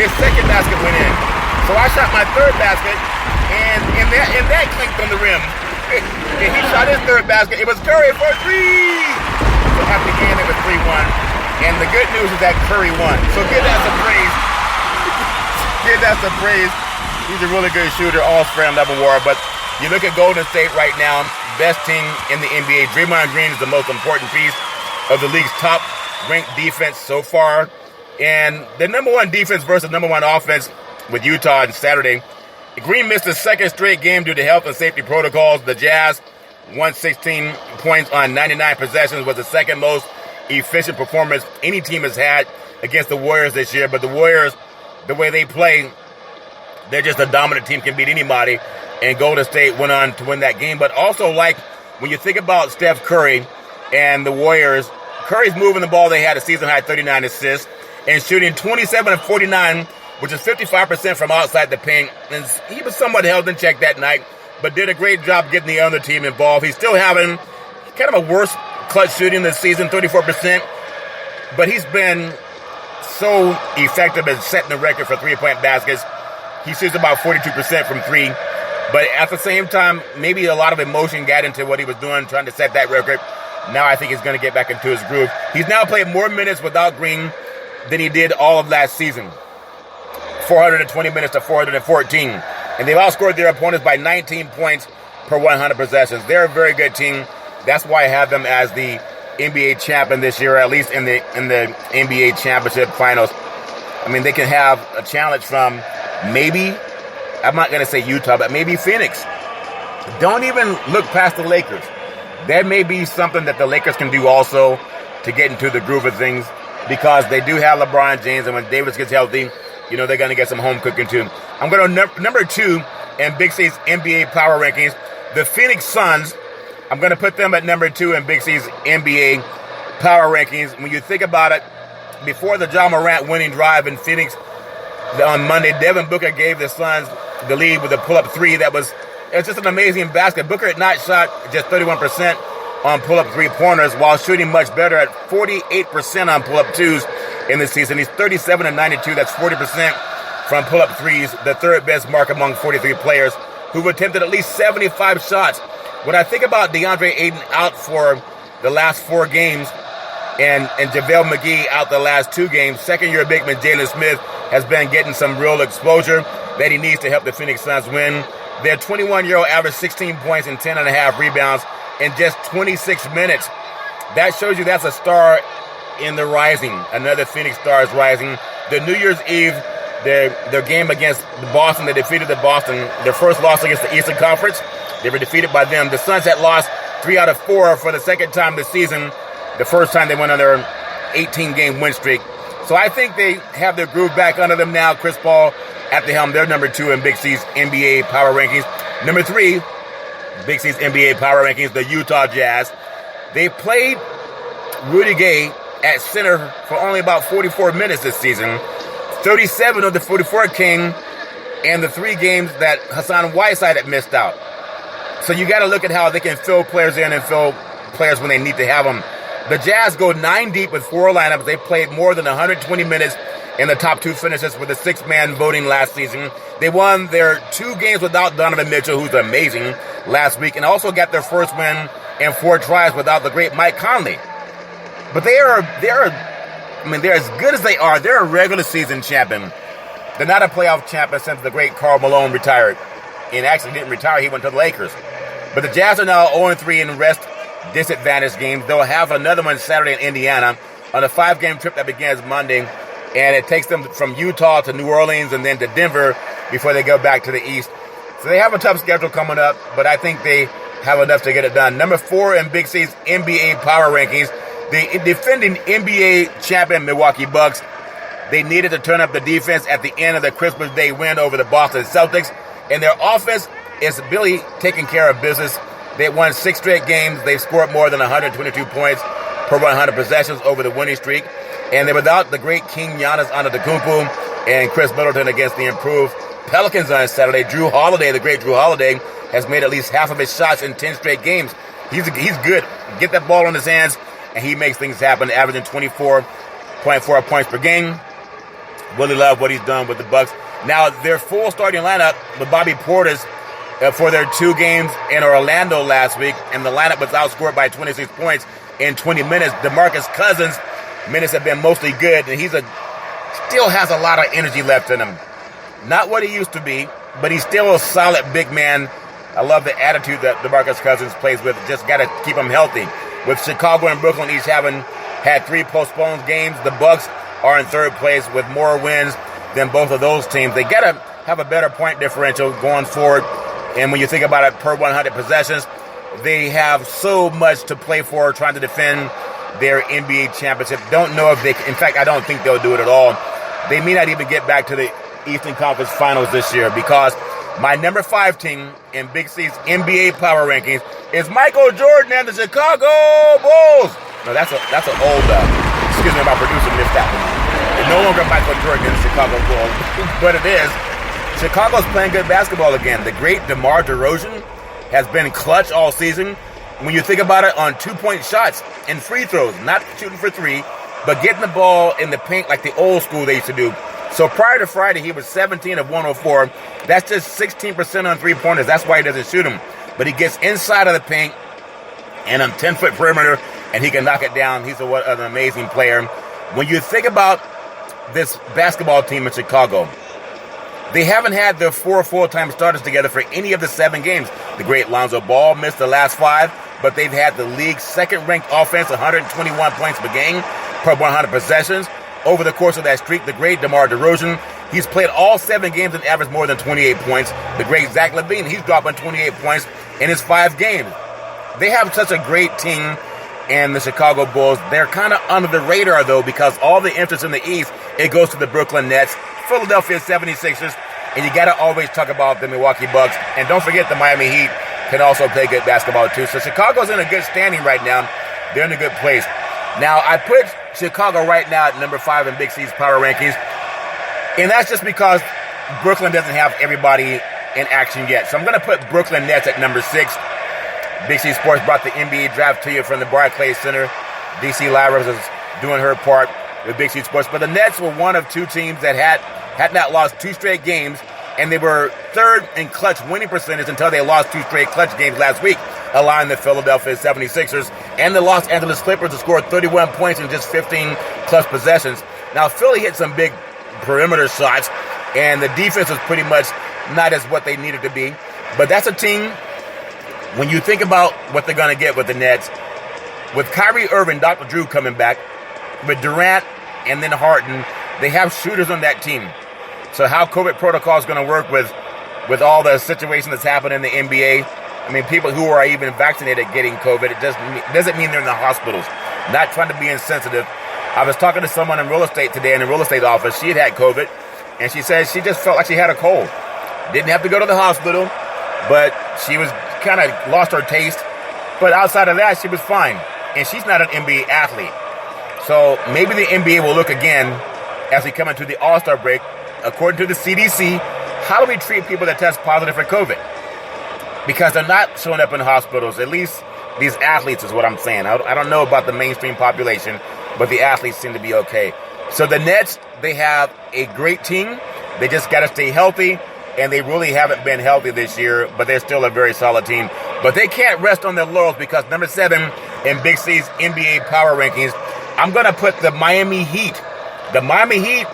His second basket went in. So I shot my third basket, and that clinked on the rim. And he shot his third basket. It was Curry for 3. So after the game, it was 3-1. And the good news is that Curry won. So give that some praise. Give that some praise. He's a really good shooter, all-star level war. But you look at Golden State right now, best team in the NBA. Draymond Green is the most important piece of the league's top-ranked defense so far. And the number 1 defense versus number 1 offense with Utah on Saturday. Green missed his second straight game due to health and safety protocols. The Jazz won 16 points on 99 possessions, was the second most efficient performance any team has had against the Warriors this year. But the Warriors, the way they play, they're just a dominant team, can beat anybody. And Golden State went on to win that game. But also, like, when you think about Steph Curry and the Warriors, Curry's moving the ball. They had a season-high 39 assists and shooting 27 of 49, which is 55% from outside the paint. And he was somewhat held in check that night, but did a great job getting the other team involved. He's still having kind of a worse clutch shooting this season, 34%, but he's been so effective at setting the record for 3-point baskets. He shoots about 42% from 3, but at the same time, maybe a lot of emotion got into what he was doing, trying to set that record. Now I think he's going to get back into his groove. He's now played more minutes without Green than he did all of last season. 420 minutes to 414. And they've outscored their opponents by 19 points per 100 possessions. They're a very good team. That's why I have them as the NBA champion this year, or at least in the NBA championship finals. I mean, they can have a challenge from maybe, I'm not going to say Utah, but maybe Phoenix. Don't even look past the Lakers. There may be something that the Lakers can do also to get into the groove of things, because they do have LeBron James, and when Davis gets healthy, you know they're going to get some home cooking too. I'm going to number 2 in Big C's NBA power rankings, the Phoenix Suns. I'm going to put them at number 2 in Big C's NBA power rankings. When you think about it, before the Ja Morant winning drive in Phoenix on Monday, Devin Booker gave the Suns the lead with a pull-up 3. It was just an amazing basket. Booker had not shot just 31% on pull-up 3-pointers, while shooting much better at 48% on pull-up 2s in this season. He's 37 and 92. That's 40% from pull-up 3s, the third best mark among 43 players who've attempted at least 75 shots. When I think about DeAndre Ayton out for the last 4 games and JaVale McGee out the last 2 games, second-year bigman Jalen Smith has been getting some real exposure that he needs to help the Phoenix Suns win. Their 21-year-old averaged 16 points and 10.5 rebounds in just 26 minutes. That shows you that's a star in the rising. Another Phoenix star is rising. The New Year's Eve, their game against Boston, they defeated the Boston. Their first loss against the Eastern Conference, they were defeated by them. The Suns had lost 3 out of 4 for the second time this season. The first time they went on their 18-game win streak. So I think they have their groove back under them now. Chris Paul at the helm. They're number 2 in Big C's NBA power rankings. Number 3, Big C's NBA power rankings, the Utah Jazz. They played Rudy Gay at center for only about 44 minutes this season. 37 of the 44 came in the 3 games that Hassan Whiteside had missed out. So you got to look at how they can fill players in and fill players when they need to have them. The Jazz go 9 deep with 4 lineups. They played more than 120 minutes in the top 2 finishes with the 6-man voting last season. They won their 2 games without Donovan Mitchell, who's amazing, last week, and also got their first win in 4 tries without the great Mike Conley. But they're as good as they are. They're a regular season champion. They're not a playoff champion since the great Karl Malone retired. And actually didn't retire, he went to the Lakers. But the Jazz are now 0-3 in rest disadvantage games. They'll have another one Saturday in Indiana on a 5-game trip that begins Monday and it takes them from Utah to New Orleans and then to Denver before they go back to the East. So they have a tough schedule coming up, but I think they have enough to get it done. Number 4 in Big C's NBA power rankings, the defending NBA champion Milwaukee Bucks. They needed to turn up the defense at the end of the Christmas Day win over the Boston Celtics, and their offense is really taking care of business. They won 6 straight games. They've scored more than 122 points per 100 possessions over the winning streak. And they're without the great King Giannis Antetokounmpo and Chris Middleton against the improved Pelicans on Saturday. Drew Holiday, the great Drew Holiday, has made at least half of his shots in 10 straight games. He's good. Get that ball in his hands, and he makes things happen, averaging 24.4 points per game. Really love what he's done with the Bucks. Now, their full starting lineup with Bobby Portis for their 2 games in Orlando last week, and the lineup was outscored by 26 points in 20 minutes. DeMarcus Cousins' minutes have been mostly good, and still has a lot of energy left in him. Not what he used to be, but he's still a solid big man. I love the attitude that DeMarcus Cousins plays with. Just got to keep him healthy. With Chicago and Brooklyn each having had 3 postponed games, the Bucks are in 3rd place with more wins than both of those teams. They got to have a better point differential going forward. And when you think about it per 100 possessions, they have so much to play for trying to defend their NBA championship. Don't know if they can. In fact, I don't think they'll do it at all. They may not even get back to the Eastern Conference Finals this year, because my number 5 team in Big C's NBA power rankings is Michael Jordan and the Chicago Bulls. No, that's an old, excuse me, my producer missed that one. It's no longer Michael Jordan and the Chicago Bulls, but it is. Chicago's playing good basketball again. The great DeMar Derozan has been clutch all season. When you think about it, on 2-point shots and free throws, not shooting for 3, but getting the ball in the paint like the old school they used to do. So prior to Friday, he was 17 of 104. That's just 16% on 3-pointers. That's why he doesn't shoot them. But he gets inside of the paint and on 10-foot perimeter, and he can knock it down. He's an amazing player. When you think about this basketball team in Chicago, they haven't had their 4 full-time starters together for any of the 7 games. The great Lonzo Ball missed the last 5, but they've had the league's 2nd-ranked offense, 121 points per game per 100 possessions. Over the course of that streak, the great DeMar Derozan, he's played all 7 games and averaged more than 28 points. The great Zach LaVine, he's dropping 28 points in his 5 games. They have such a great team, and the Chicago Bulls, they're kind of under the radar, though, because all the interest in the East, it goes to the Brooklyn Nets, Philadelphia 76ers, and you got to always talk about the Milwaukee Bucks. And don't forget the Miami Heat can also play good basketball, too. So Chicago's in a good standing right now. They're in a good place. Now, I put Chicago right now at number 5 in Big C's power rankings, and that's just because Brooklyn doesn't have everybody in action yet. So I'm going to put Brooklyn Nets at number 6. Big C Sports brought the NBA draft to you from the Barclays Center. DC Lyra is doing her part with Big C Sports. But the Nets were one of 2 teams that had not lost 2 straight games, and they were 3rd in clutch winning percentage until they lost 2 straight clutch games last week, allowing the Philadelphia 76ers and the Los Angeles Clippers to score 31 points in just 15 clutch possessions. Now, Philly hit some big perimeter shots, and the defense was pretty much not as what they needed to be. But that's a team, when you think about what they're going to get with the Nets, with Kyrie Irving, Dr. Drew coming back, with Durant and then Harden, they have shooters on that team. So how COVID protocol is going to work with all the situation that's happening in the NBA, I mean, people who are even vaccinated getting COVID, it doesn't mean they're in the hospitals. Not trying to be insensitive. I was talking to someone in real estate today in the real estate office. She had COVID, and she said she just felt like she had a cold. Didn't have to go to the hospital, but she was kind of lost her taste. But outside of that, she was fine. And she's not an NBA athlete. So maybe the NBA will look again as we come into the All-Star break. According to the CDC, how do we treat people that test positive for COVID? Because they're not showing up in hospitals. At least these athletes is what I'm saying. I don't know about the mainstream population, but the athletes seem to be okay. So the Nets, they have a great team. They just got to stay healthy, and they really haven't been healthy this year, but they're still a very solid team. But they can't rest on their laurels because number 7 in Big C's NBA power rankings, I'm going to put the Miami Heat. The Miami Heat,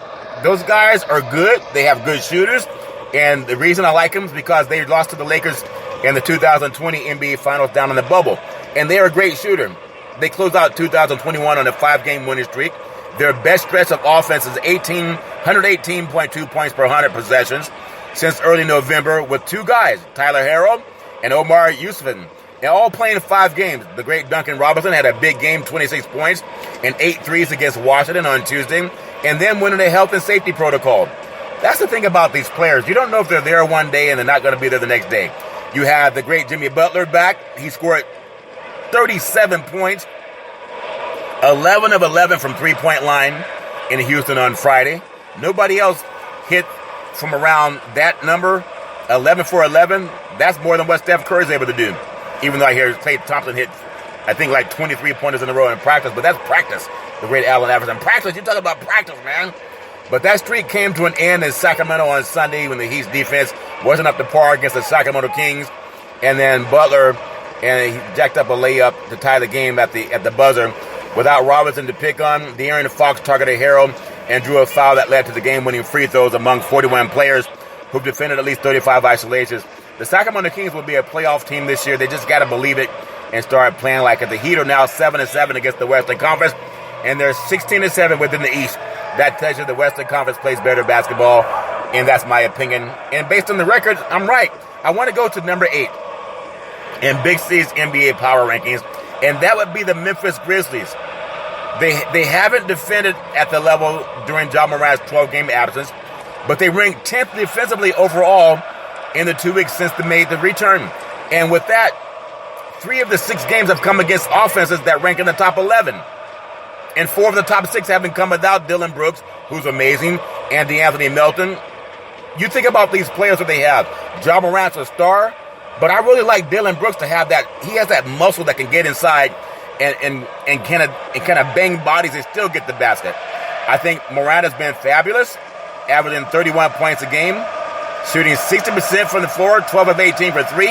those guys are good. They have good shooters, and the reason I like them is because they lost to the Lakers in the 2020 NBA Finals down in the bubble. And they're a great shooter. They closed out 2021 on a 5-game winning streak. Their best stretch of offense is 118.2 points per 100 possessions since early November, with two guys, Tyler Herro and Omar Yusufin. They're all playing 5 games. The great Duncan Robinson had a big game, 26 points and 8 threes against Washington on Tuesday, and then winning a health and safety protocol. That's the thing about these players. You don't know if they're there one day and they're not going to be there the next day. You have the great Jimmy Butler back. He scored 37 points, 11 of 11 from three-point line in Houston on Friday. Nobody else hit from around that number, 11 for 11. That's more than what Steph Curry is able to do. Even though I hear Klay Thompson hit, I think, like 23 pointers in a row in practice, but that's practice. The great Allen Iverson. Practice, you're talking about practice, man. But that streak came to an end in Sacramento on Sunday when the Heat's defense wasn't up to par against the Sacramento Kings. And then Butler, and he jacked up a layup to tie the game at the buzzer. Without Robinson to pick on, De'Aaron Fox targeted Harrell and drew a foul that led to the game-winning free throws among 41 players who defended at least 35 isolations. The Sacramento Kings will be a playoff team this year. They just got to believe it and start playing like it. The Heat are now 7-7 against the Western Conference, and they're 16-7 within the East. That tells you the Western Conference plays better basketball, and that's my opinion. And based on the record, I'm right. I want to go to number 8 in Big C's NBA Power Rankings, and that would be the Memphis Grizzlies. They haven't defended at the level during Ja Morant's 12-game absence, but they ranked 10th defensively overall in the 2 weeks since they made the return. And with that, 3 of the 6 games have come against offenses that rank in the top 11. And 4 of the top 6 haven't come without Dylan Brooks, who's amazing, and DeAnthony Melton. You think about these players that they have. Ja Morant's a star, but I really like Dylan Brooks to have that. He has that muscle that can get inside and kind of bang bodies and still get the basket. I think Morant has been fabulous, averaging 31 points a game, shooting 60% from the floor, 12 of 18 for 3.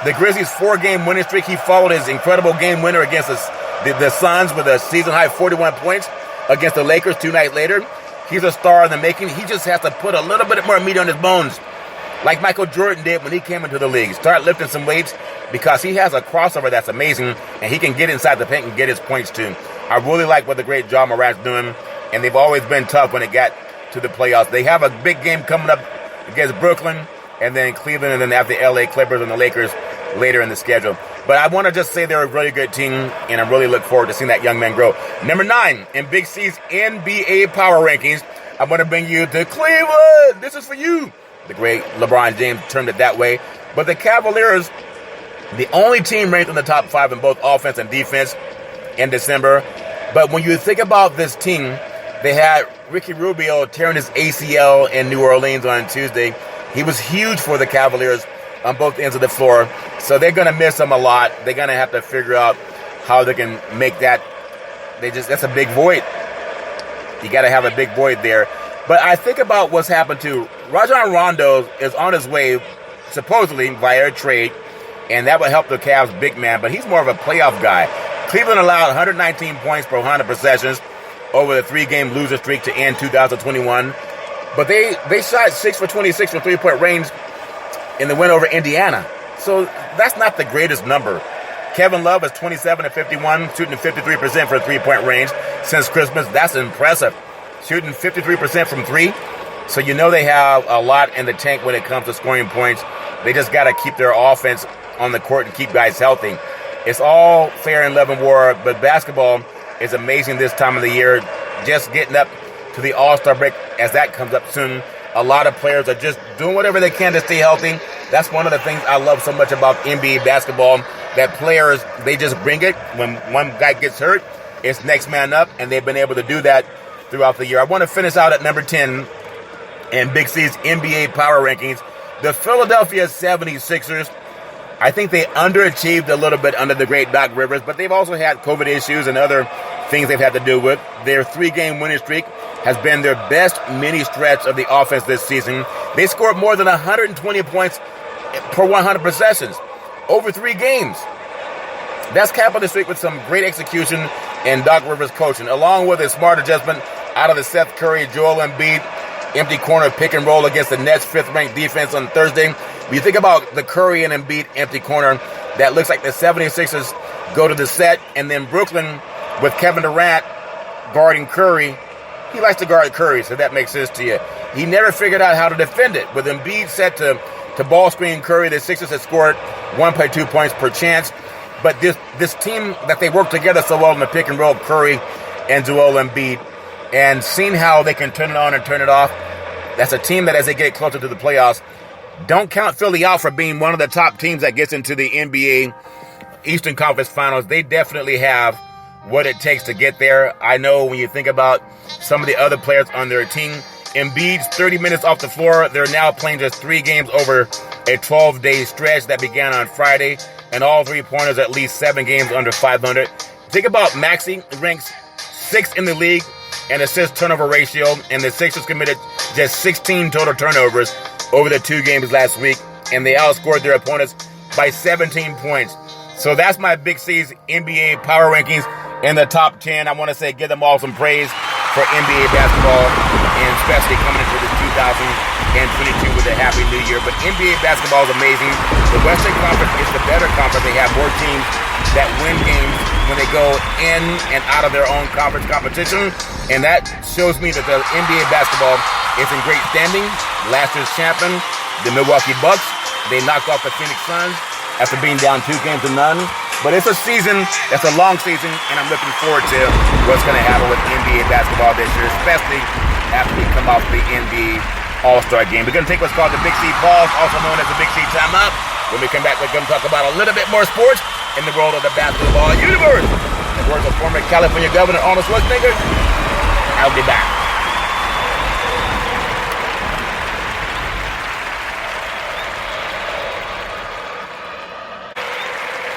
The Grizzlies' 4-game winning streak, he followed his incredible game winner against the Suns with a season-high 41 points against the Lakers 2 nights later. He's a star in the making. He just has to put a little bit more meat on his bones, like Michael Jordan did when he came into the league. Start lifting some weights because he has a crossover that's amazing, and he can get inside the paint and get his points too. I really like what the great Ja Morant's doing, and they've always been tough when it got to the playoffs. They have a big game coming up against Brooklyn, and then Cleveland, and then after the LA Clippers and the Lakers later in the schedule. But I want to just say they're a really good team, and I really look forward to seeing that young man grow. Number 9 in Big C's NBA Power Rankings, I'm going to bring you to Cleveland. This is for you. The great LeBron James termed it that way. But the Cavaliers, the only team ranked in the top 5 in both offense and defense in December. But when you think about this team, they had Ricky Rubio tearing his ACL in New Orleans on Tuesday. He was huge for the Cavaliers on both ends of the floor. So they're going to miss him a lot. They're going to have to figure out how they can make that. That's a big void. You got to have a big void there. But I think about what's happened to Rajon Rondo is on his way, supposedly, via a trade, and that would help the Cavs' big man, but he's more of a playoff guy. Cleveland allowed 119 points per 100 possessions over the 3-game loser streak to end 2021, but they shot 6 for 26 from three-point range in the win over Indiana. So that's not the greatest number. Kevin Love is 27 of 51, shooting 53% for three-point range since Christmas. That's impressive. Shooting 53% from 3. So you know they have a lot in the tank when it comes to scoring points. They just got to keep their offense on the court and keep guys healthy. It's all fair in love and war, but basketball is amazing this time of the year. Just getting up to the All-Star break as that comes up soon. A lot of players are just doing whatever they can to stay healthy. That's one of the things I love so much about NBA basketball, that players, they just bring it. When one guy gets hurt, it's next man up, and they've been able to do that throughout the year. I want to finish out at number 10 in Big C's NBA Power Rankings. The Philadelphia 76ers, I think they underachieved a little bit under the great Doc Rivers, but they've also had COVID issues and other things they've had to deal with. Their 3-game winning streak has been their best mini stretch of the offense this season. They scored more than 120 points per 100 possessions over 3 games. That's capping the streak with some great execution and Doc Rivers coaching, along with a smart adjustment out of the Steph Curry, Joel Embiid empty corner pick and roll against the Nets' 5th-ranked defense on Thursday. When you think about the Curry and Embiid empty corner, that looks like the 76ers go to the set, and then Brooklyn with Kevin Durant guarding Curry. He likes to guard Curry, so that makes sense to you. He never figured out how to defend it. With Embiid set to ball screen Curry, the Sixers had scored 1.2 points per chance. But this team that they work together so well in the pick and roll, Curry and Joel Embiid, and seeing how they can turn it on and turn it off, that's a team that as they get closer to the playoffs, don't count Philly out for being one of the top teams that gets into the NBA Eastern Conference Finals. They definitely have what it takes to get there. I know when you think about some of the other players on their team, Embiid's 30 minutes off the floor. They're now playing just 3 games over a 12-day stretch that began on Friday, and all 3-pointers at least 7 games under 500. Think about Maxey, ranks 6th in the league in assist turnover ratio, and the Sixers committed just 16 total turnovers over the 2 games last week, and they outscored their opponents by 17 points. So that's my Big C's NBA power rankings in the top 10. I want to say give them all some praise for NBA basketball, and especially coming into this 2022 with a happy new year. But NBA basketball is amazing. The Western Conference is the better conference. They have more teams that win games when they go in and out of their own conference competition, and that shows me that the NBA basketball is in great standing. Last year's champion, the Milwaukee Bucks, they knocked off the Phoenix Suns after being down 2 games to none. But it's a season, that's a long season, and I'm looking forward to what's going to happen with NBA basketball this year, especially after we come off the NBA All-Star game. We're going to take what's called the Big C pause, also known as the Big C timeout. When we come back, we're going to talk about a little bit more sports in the world of the basketball universe. In the words of former California Governor Arnold Schwarzenegger, I'll be back.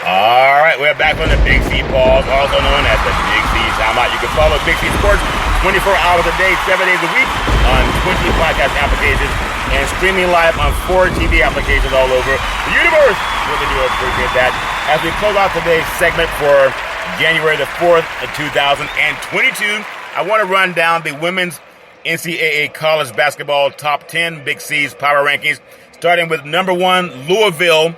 All right, we're back on the Big C pause, also known as the Big C timeout. You can follow Big C Sports 24 hours a day, 7 days a week on 20 podcast applications and streaming live on 4 TV applications all over the universe. Really do appreciate that. As we close out today's segment for January the 4th of 2022, I want to run down the women's NCAA college basketball top 10 Big C's power rankings, starting with number 1, Louisville.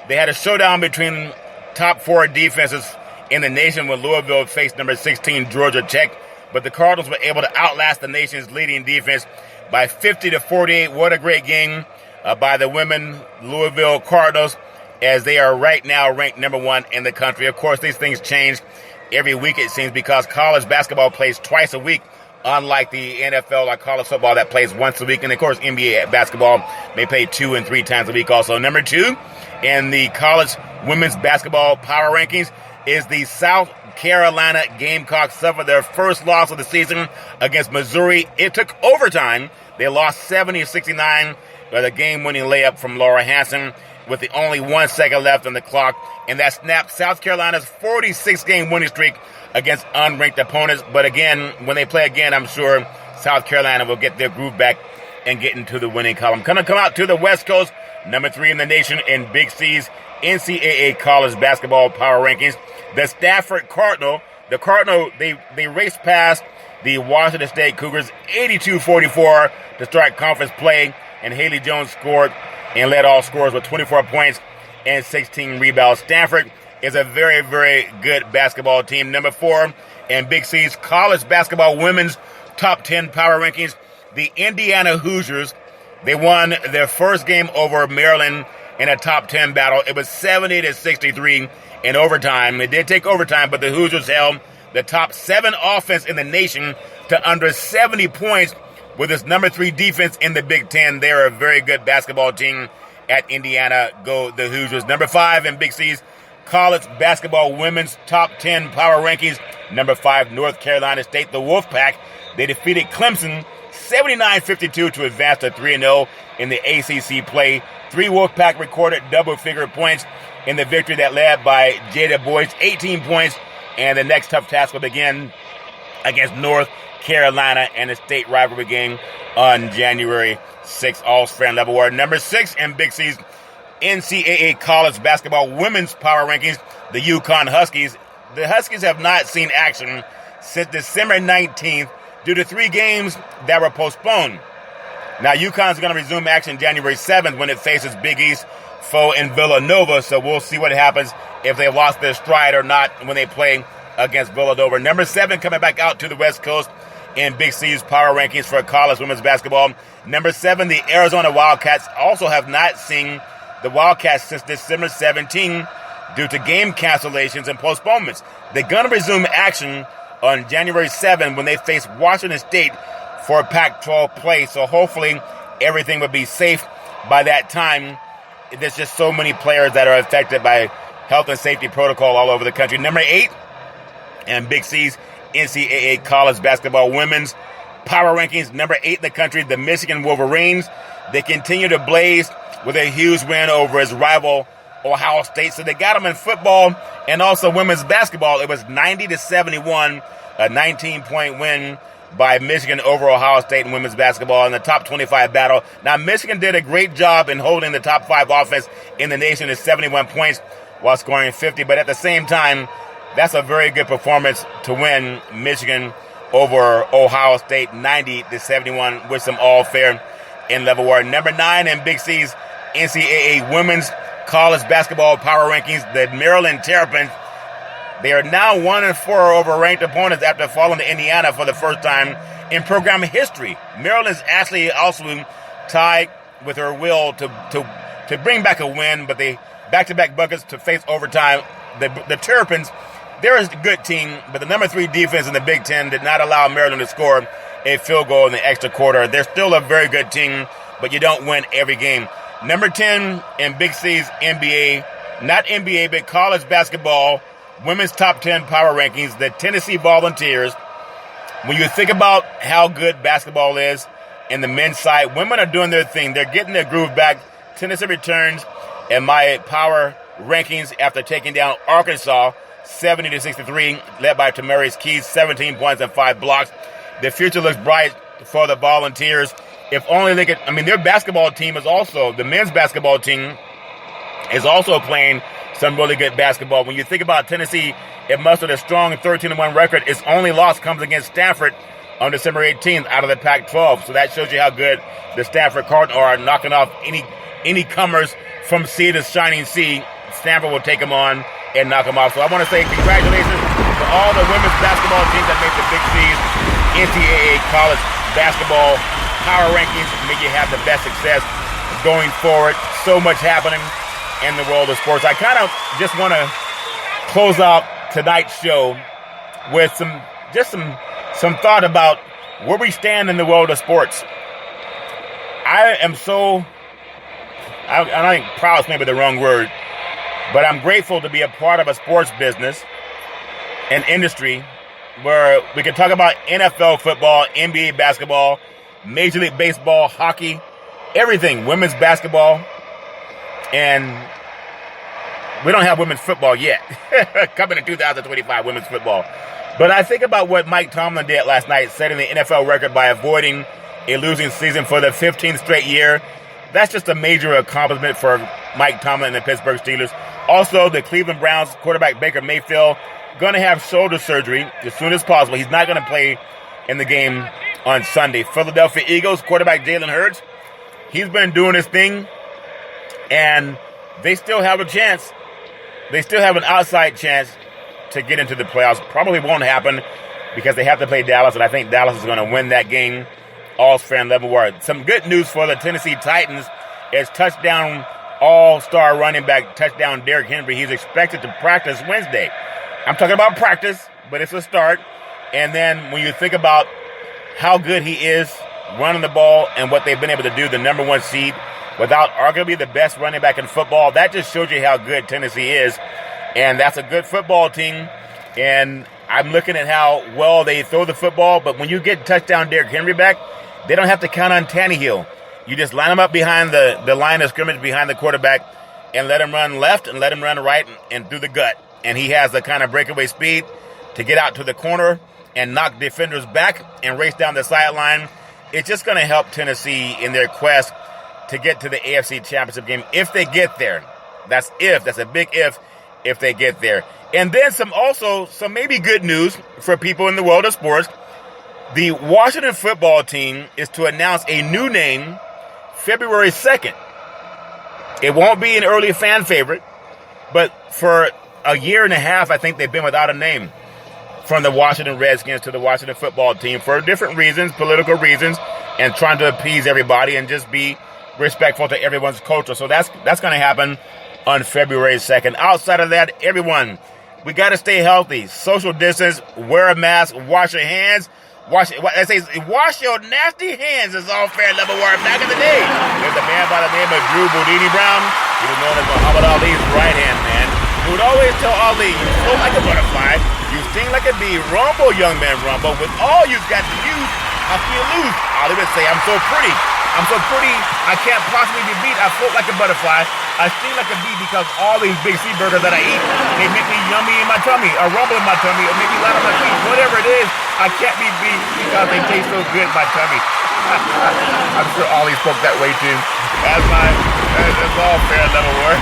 They had a showdown between top 4 defenses in the nation when Louisville faced number 16 Georgia Tech, but the Cardinals were able to outlast the nation's leading defense by 50-48. What a great game by the women Louisville Cardinals, as they are right now ranked number 1 in the country. Of course, these things change every week, it seems, because college basketball plays twice a week, unlike the NFL or college football that plays once a week. And, of course, NBA basketball may play 2 and 3 times a week also. Number 2 in the college women's basketball power rankings is the South Carolina Gamecocks. Suffered their first loss of the season against Missouri. It took overtime. They lost 70-69 by the game-winning layup from Laura Hansen with the only 1 second left on the clock. And that snapped South Carolina's 46-game winning streak against unranked opponents. But again, when they play again, I'm sure South Carolina will get their groove back and get into the winning column. Going to come out to the West Coast, number 3 in the nation in Big C's NCAA college basketball power rankings. The Stafford Cardinal. The Cardinal, they raced past the Washington State Cougars 82-44 to start conference play, and Haley Jones scored and led all scorers with 24 points and 16 rebounds. Stanford is a very, very good basketball team. Number 4 in Big C's college basketball women's top 10 power rankings, the Indiana Hoosiers. They won their first game over Maryland in a top 10 battle. It was 70-63 in overtime. They did take overtime, but the Hoosiers held the top 7 offense in the nation to under 70 points with its number 3 defense in the Big Ten. They're a very good basketball team at Indiana. Go the Hoosiers. Number 5 in Big C's college basketball women's top 10 power rankings. Number 5, North Carolina State, the Wolfpack. They defeated Clemson 79-52 to advance to 3-0 in the ACC play. 3 Wolfpack recorded double-figure points in the victory that led by Jada Boyce, 18 points. And the next tough task will begin against North Carolina in a state rivalry game on January 6th. All's fair and level war. Number 6 in Big C's NCAA college basketball women's power rankings, the UConn Huskies. The Huskies have not seen action since December 19th due to 3 games that were postponed. Now, UConn's going to resume action January 7th when it faces Big East foe in Villanova, so we'll see what happens if they lost their stride or not when they play against Villanova. Number 7 coming back out to the West Coast in Big C's power rankings for college women's basketball. Number 7, the Arizona Wildcats also have not seen the Wildcats since December 17 due to game cancellations and postponements. They're going to resume action on January 7 when they face Washington State for Pac-12 play. So hopefully everything will be safe by that time. There's just so many players that are affected by health and safety protocol all over the country. Number 8, and Big C's NCAA college basketball women's power rankings. Number 8 in the country, the Michigan Wolverines. They continue to blaze with a huge win over its rival Ohio State. So they got them in football and also women's basketball. It was 90-71, a 19-point win by Michigan over Ohio State in women's basketball in the top 25 battle. Now, Michigan did a great job in holding the top 5 offense in the nation to 71 points while scoring 50. But at the same time, that's a very good performance to win Michigan over Ohio State 90-71 with some all fair and level war. Number 9 in Big C's NCAA women's college basketball power rankings, the Maryland Terrapins. They are now 1-4 over ranked opponents after falling to Indiana for the first time in program history. Maryland's Ashley Alslu tied with her will to bring back a win, but they back-to-back buckets to face overtime. The Terrapins, they're a good team, but the number 3 defense in the Big Ten did not allow Maryland to score a field goal in the extra quarter. They're still a very good team, but you don't win every game. Number 10 in Big C's NBA, not NBA, but college basketball, women's top 10 power rankings, the Tennessee Volunteers. When you think about how good basketball is in the men's side, women are doing their thing. They're getting their groove back. Tennessee returns in my power rankings after taking down Arkansas 70-63, led by Tamaris Keys, 17 points and 5 blocks. The future looks bright for the Volunteers. If only they could, their basketball team is also, the men's basketball team is also playing some really good basketball. When you think about Tennessee, it mustered a strong 13-1 record. Its only loss comes against Stanford on December 18th out of the Pac-12. So that shows you how good the Stanford Cardinals are, knocking off any comers from sea to shining sea. Stanford will take them on and knock them off. So I want to say congratulations to all the women's basketball teams that made the Big C's NCAA college basketball power rankings. May you have the best success going forward. So much happening in the world of sports. I kind of just want to close out tonight's show with some thought about where we stand in the world of sports. I think proud is maybe the wrong word, but I'm grateful to be a part of a sports business and industry where we can talk about NFL football, NBA basketball, Major League Baseball, hockey, everything, women's basketball, and we don't have women's football yet. Coming in 2025, women's football. But I think about what Mike Tomlin did last night, setting the NFL record by avoiding a losing season for the 15th straight year. That's just a major accomplishment for Mike Tomlin and the Pittsburgh Steelers. Also, the Cleveland Browns quarterback Baker Mayfield going to have shoulder surgery as soon as possible. He's not going to play in the game on Sunday. Philadelphia Eagles quarterback Jalen Hurts, he's been doing his thing, and they still have a chance. They still have an outside chance to get into the playoffs. Probably won't happen because they have to play Dallas, and I think Dallas is going to win that game. All's fair and level war. Some good news for the Tennessee Titans is touchdown all-star running back, touchdown Derrick Henry. He's expected to practice Wednesday. I'm talking about practice, but it's a start. And then when you think about how good he is running the ball and what they've been able to do, the number 1 seed, without arguably the best running back in football, that just shows you how good Tennessee is. And that's a good football team. And I'm looking at how well they throw the football. But when you get touchdown Derrick Henry back, they don't have to count on Tannehill. You just line him up behind the line of scrimmage behind the quarterback and let him run left and let him run right and through the gut. And he has the kind of breakaway speed to get out to the corner and knock defenders back and race down the sideline. It's just going to help Tennessee in their quest to get to the AFC Championship game if they get there. That's a big if they get there. And then some maybe good news for people in the world of sports. The Washington football team is to announce a new name February 2nd. It won't be an early fan favorite, but for a year and a half, I think they've been without a name. from the Washington Redskins to the Washington football team for different reasons, political reasons, and trying to appease everybody and just be respectful to everyone's culture. So that's going to happen on February 2nd. Outside of that, everyone, we got to stay healthy. Social distance, wear a mask, wash your hands. Wash your nasty hands is all fair level word. Back in the day, there's a man by the name of Drew Boudini Brown. He was known as Muhammad Ali's right-hand man. He would always tell Ali, you float like a butterfly, you sting like a bee, rumble, young man, rumble. With all you've got to use, I feel loose. Ali would say, I'm so pretty, I can't possibly be beat. I float like a butterfly, I sting like a bee because all these big sea burgers that I eat, they make me yummy in my tummy, or rumble in my tummy, or make me light on my feet. Whatever it is, I can't be beat because they taste so good in my tummy. I'm sure Ollie spoke that way too. That's all fair level work.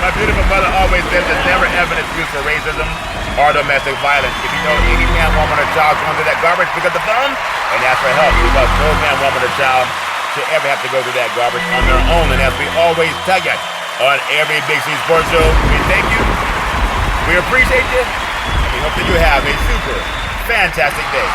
My beautiful mother always says there's never evidence used for racism or domestic violence. If you know any man, woman, or child going through that garbage, pick up the phone and ask for help, because no man, woman, or child should ever have to go through that garbage on their own. And as we always tell you on every Big C Sports Show, we thank you, we appreciate you, and we hope that you have a super fantastic day.